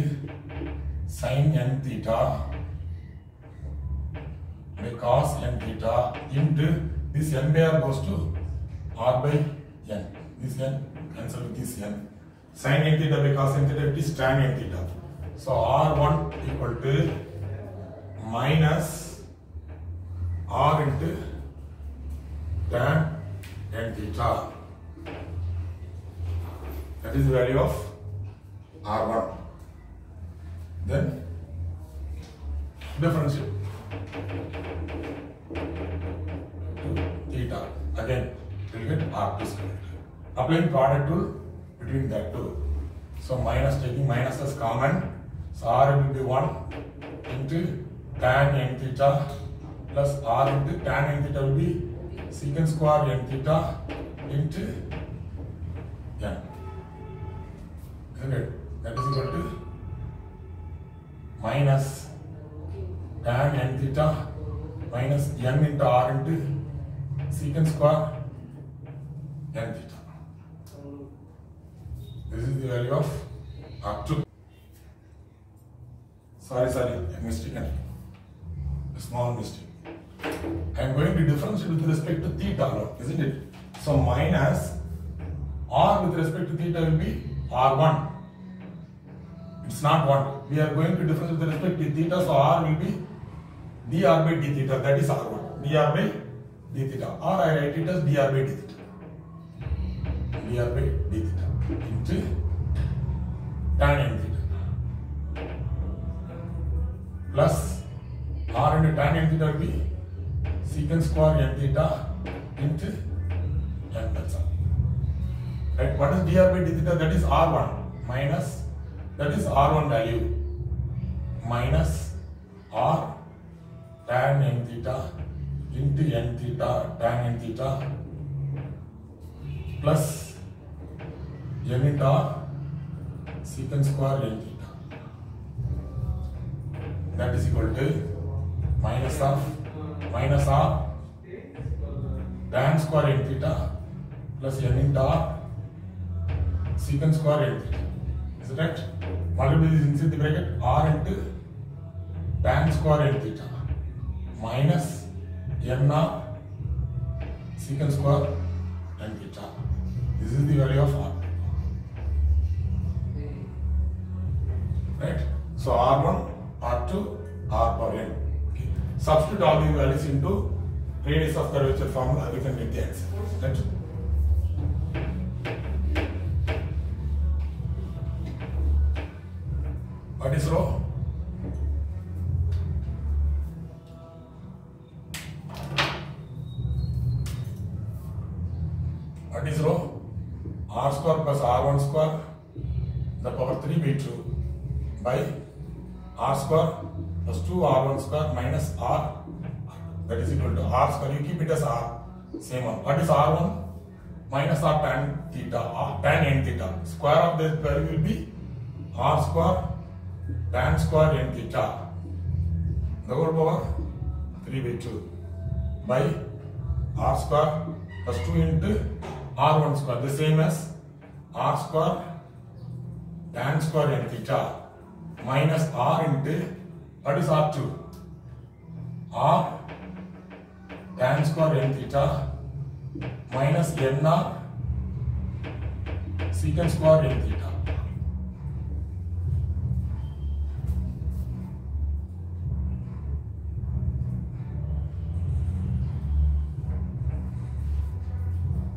sin n theta by cos n theta into this n by r goes to r by n. This n cancel with this n. Sin n theta by cos n theta it is tan n theta. So r1 equal to minus r into tan n theta. That is the value of r1. Then differentiate to theta. Again, we will get r2 squared. Applying product rule between that two. So minus, taking minus as common. So r will be 1 into tan n theta plus r into tan n theta will be secant square n theta into n. Isn't it? That is equal to minus tan n theta minus n into r into secant square n theta. This is the value of r2. Sorry, mistake. A small mistake. I am going to differentiate with respect to theta, isn't it? So minus r with respect to theta will be r1. It's not 1. We are going to differentiate with respect to theta, so r will be dr by d theta, that is r1. dr by d theta. Or I write it as dr by d theta. dr by d theta into tan n theta plus r into tan n theta will be secant square n theta into n, that's all. Right? What is dr by d theta? That is r1 minus, that is r1 value minus r tan n theta into n theta tan n theta plus n into r secant square n theta. That is equal to minus of minus r tan square n theta plus n into r secant square n theta. Is it right? Multiply this inside the bracket, r into tan square n theta minus n r secant square n theta. This is the value of r. Right? So r1, r2, r power n. Okay. Substitute all these values into radius of curvature formula, we can get the answer. Right? What is rho? What is rho? R square plus R1 square, the power 3 by 2 by R square plus 2 R1 square minus R, that is equal to R square. You keep it as R, same one. What is R1? Minus R tan theta, tan n theta. Square of this value will be R square tan square n theta, the whole power 3 by 2 by R square plus 2 into R1 square, the same as R square tan square n theta minus r into, what is r2? R tan square n theta minus nr secant square n theta.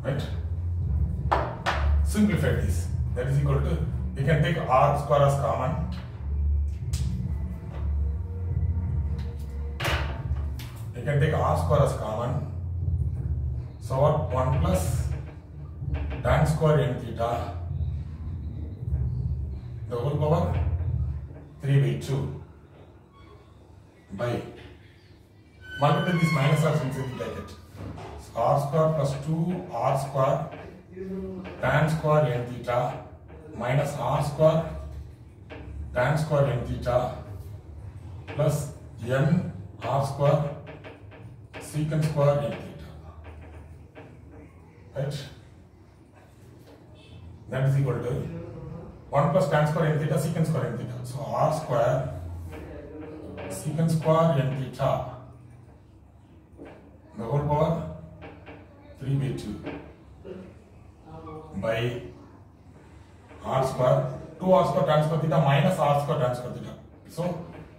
Right? Simplify this. That is equal to, we can take r square as common. We can take r square as common. So what? 1 plus tan square n theta, the whole power 3 by 2 by, multiply this minus r since it like it. So r square plus 2 r square tan square n theta minus r square tan square n theta plus n r square secant square n theta. Right? That is equal to 1 plus tan square n theta secant square n theta. So r square secant square n theta, the whole power 3 by 2 by r square 2r square tan square theta minus r square tan square theta. So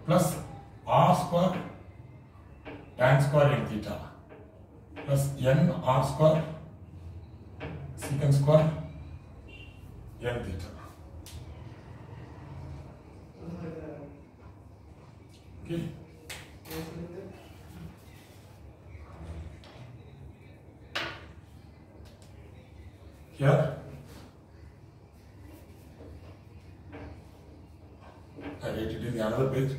plus r square tan square n theta plus n r square secant square n theta. Okay. Here I write it in the another page.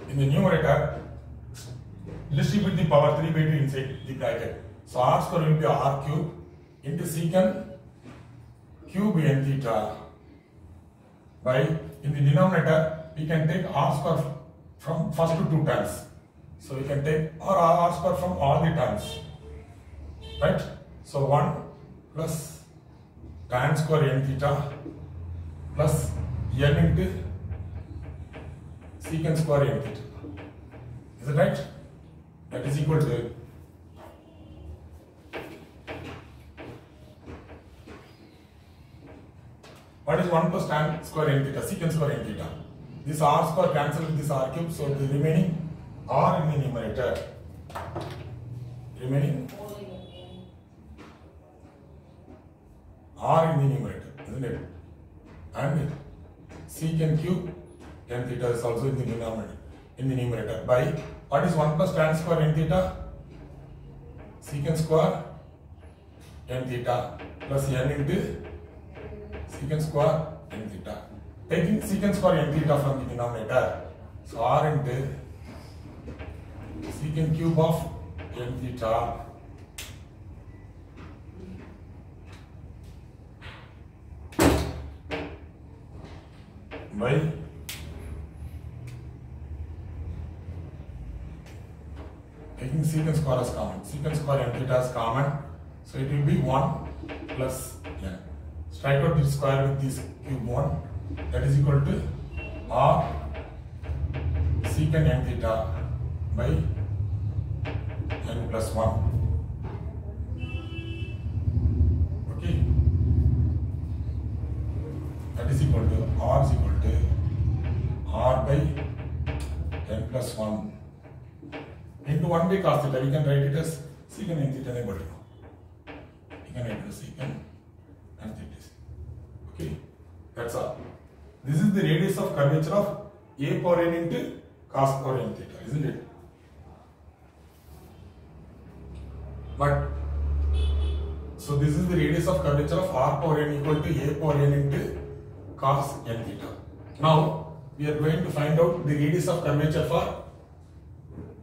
In the numerator, distribute the power 3 by 2 inside the bracket. So r square will be r cube into secant cube n theta by, in the denominator we can take r square from first to 2 times. So we can take r square from all the times. Right? So 1 plus tan square n theta plus n into secant square n theta. Is it right? That is equal to what is 1 plus tan square n theta, secant square n theta. This r square cancels with this r cube, so the remaining r in the numerator, remaining r in the numerator, isn't it? And secant cube n theta is also in the numerator by, what is 1 plus tan square n theta, secant square n theta plus n into secant square n theta. Taking secant square n theta from the denominator, so r into secant cube of n theta by taking secant square as common. Secant square n theta is common, so it will be 1 plus n. Strike out this square with this cube 1, that is equal to r secant n theta by n plus 1. Okay, that is equal to r is equal to r by n plus 1 into 1 by cos theta. We can write it as secant n theta. We can write it as secant n theta. Okay, that's all. This is the radius of curvature of a power n into cos power n theta, isn't it? But so this is the radius of curvature of r power n equal to a power n into cos n theta. Now we are going to find out the radius of curvature for,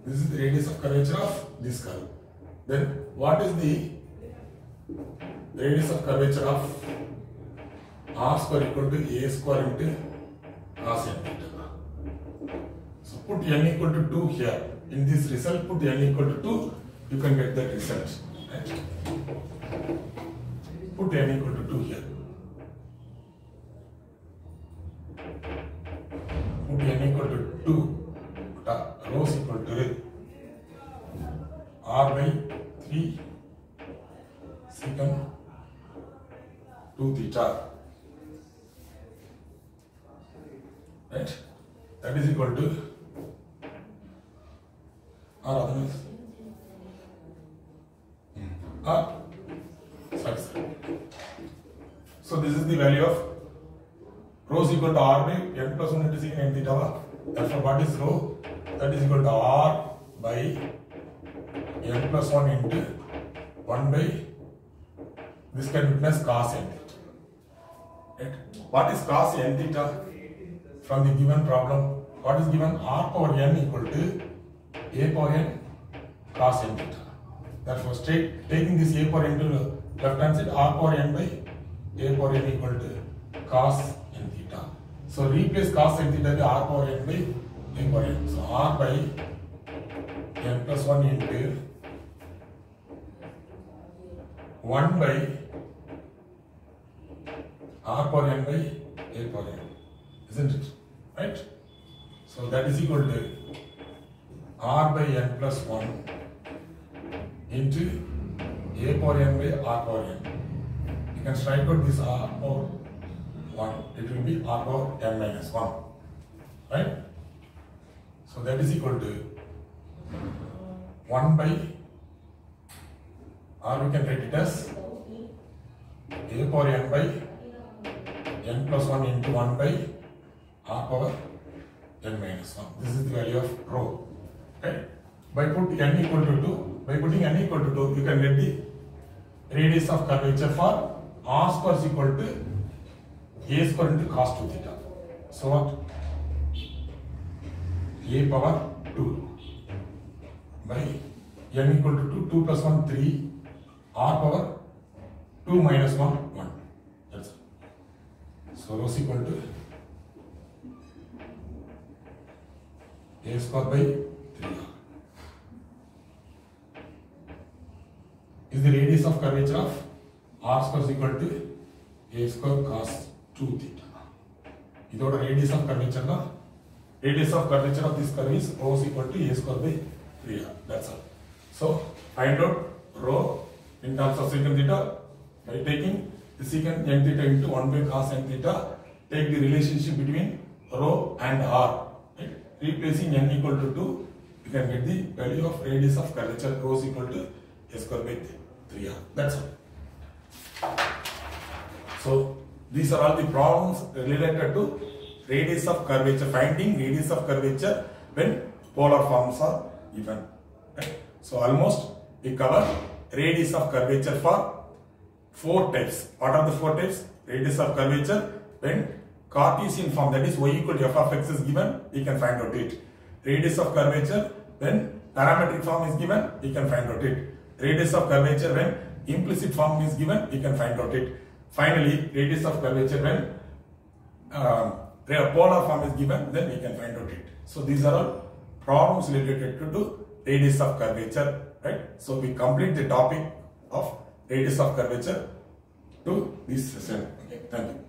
this is the radius of curvature of this curve. Then what is the radius of curvature of r square equal to a square into cos n theta? put n equal to 2 here. In this result, put n equal to 2, you can get that result. Right? Put n equal to 2 here. Put n equal to 2, rho is equal to r by 3 secant 2 theta. Right? That is equal to r otherwise r. Sorry. So this is the value of rho is equal to r by n plus 1 into secant n theta. Therefore, what is rho? That is equal to r by n plus 1 into 1 by this can witness cos n theta. Right? What is cos n theta? From the given problem, what is given? R power n equal to a power n cos n theta. Therefore, taking this a power n to the left hand side, r power n by a power n equal to cos n theta. So replace cos n theta with r power n by a power n. So r by n plus 1 into 1 by r power n by a power n. Isn't it? Right? So that is equal to r by n plus 1 into a power n by r power n. You can strike out this r power 1. It will be r power n minus 1. Right? So that is equal to 1 by r, we can write it as a power n by n plus 1 into 1 by r power n minus 1. This is the value of rho. Okay? By putting n equal to 2, you can get the radius of curvature for r square is equal to a square into cos 2 theta. So what? A power 2 by n equal to 2 plus 1 3 r power 2 minus 1 1. That's it. So rho is equal to a square by 3r. Is the radius of curvature of r square is equal to a square cos 2 theta. This is the radius of curvature. Radius of curvature of this curve is rho is equal to a square by 3r. That's all. So find out rho in terms of secant theta by taking the secant n theta into 1 by cos n theta. Take the relationship between rho and r. Right? Replacing n equal to 2, you can get the value of radius of curvature. Rho is equal to a square by 3r. That's all. So these are all the problems related to radius of curvature. Finding radius of curvature when polar forms are given. Right? So almost we cover radius of curvature for 4 types. What are the 4 types? Radius of curvature when Cartesian form, that is y equal to f of x is given, we can find out it. Radius of curvature when parametric form is given, we can find out it. Radius of curvature when implicit form is given, we can find out it. Finally, radius of curvature when polar form is given, then we can find out it. So these are all problems related to radius of curvature, right? So we complete the topic of radius of curvature to this session. Okay, thank you.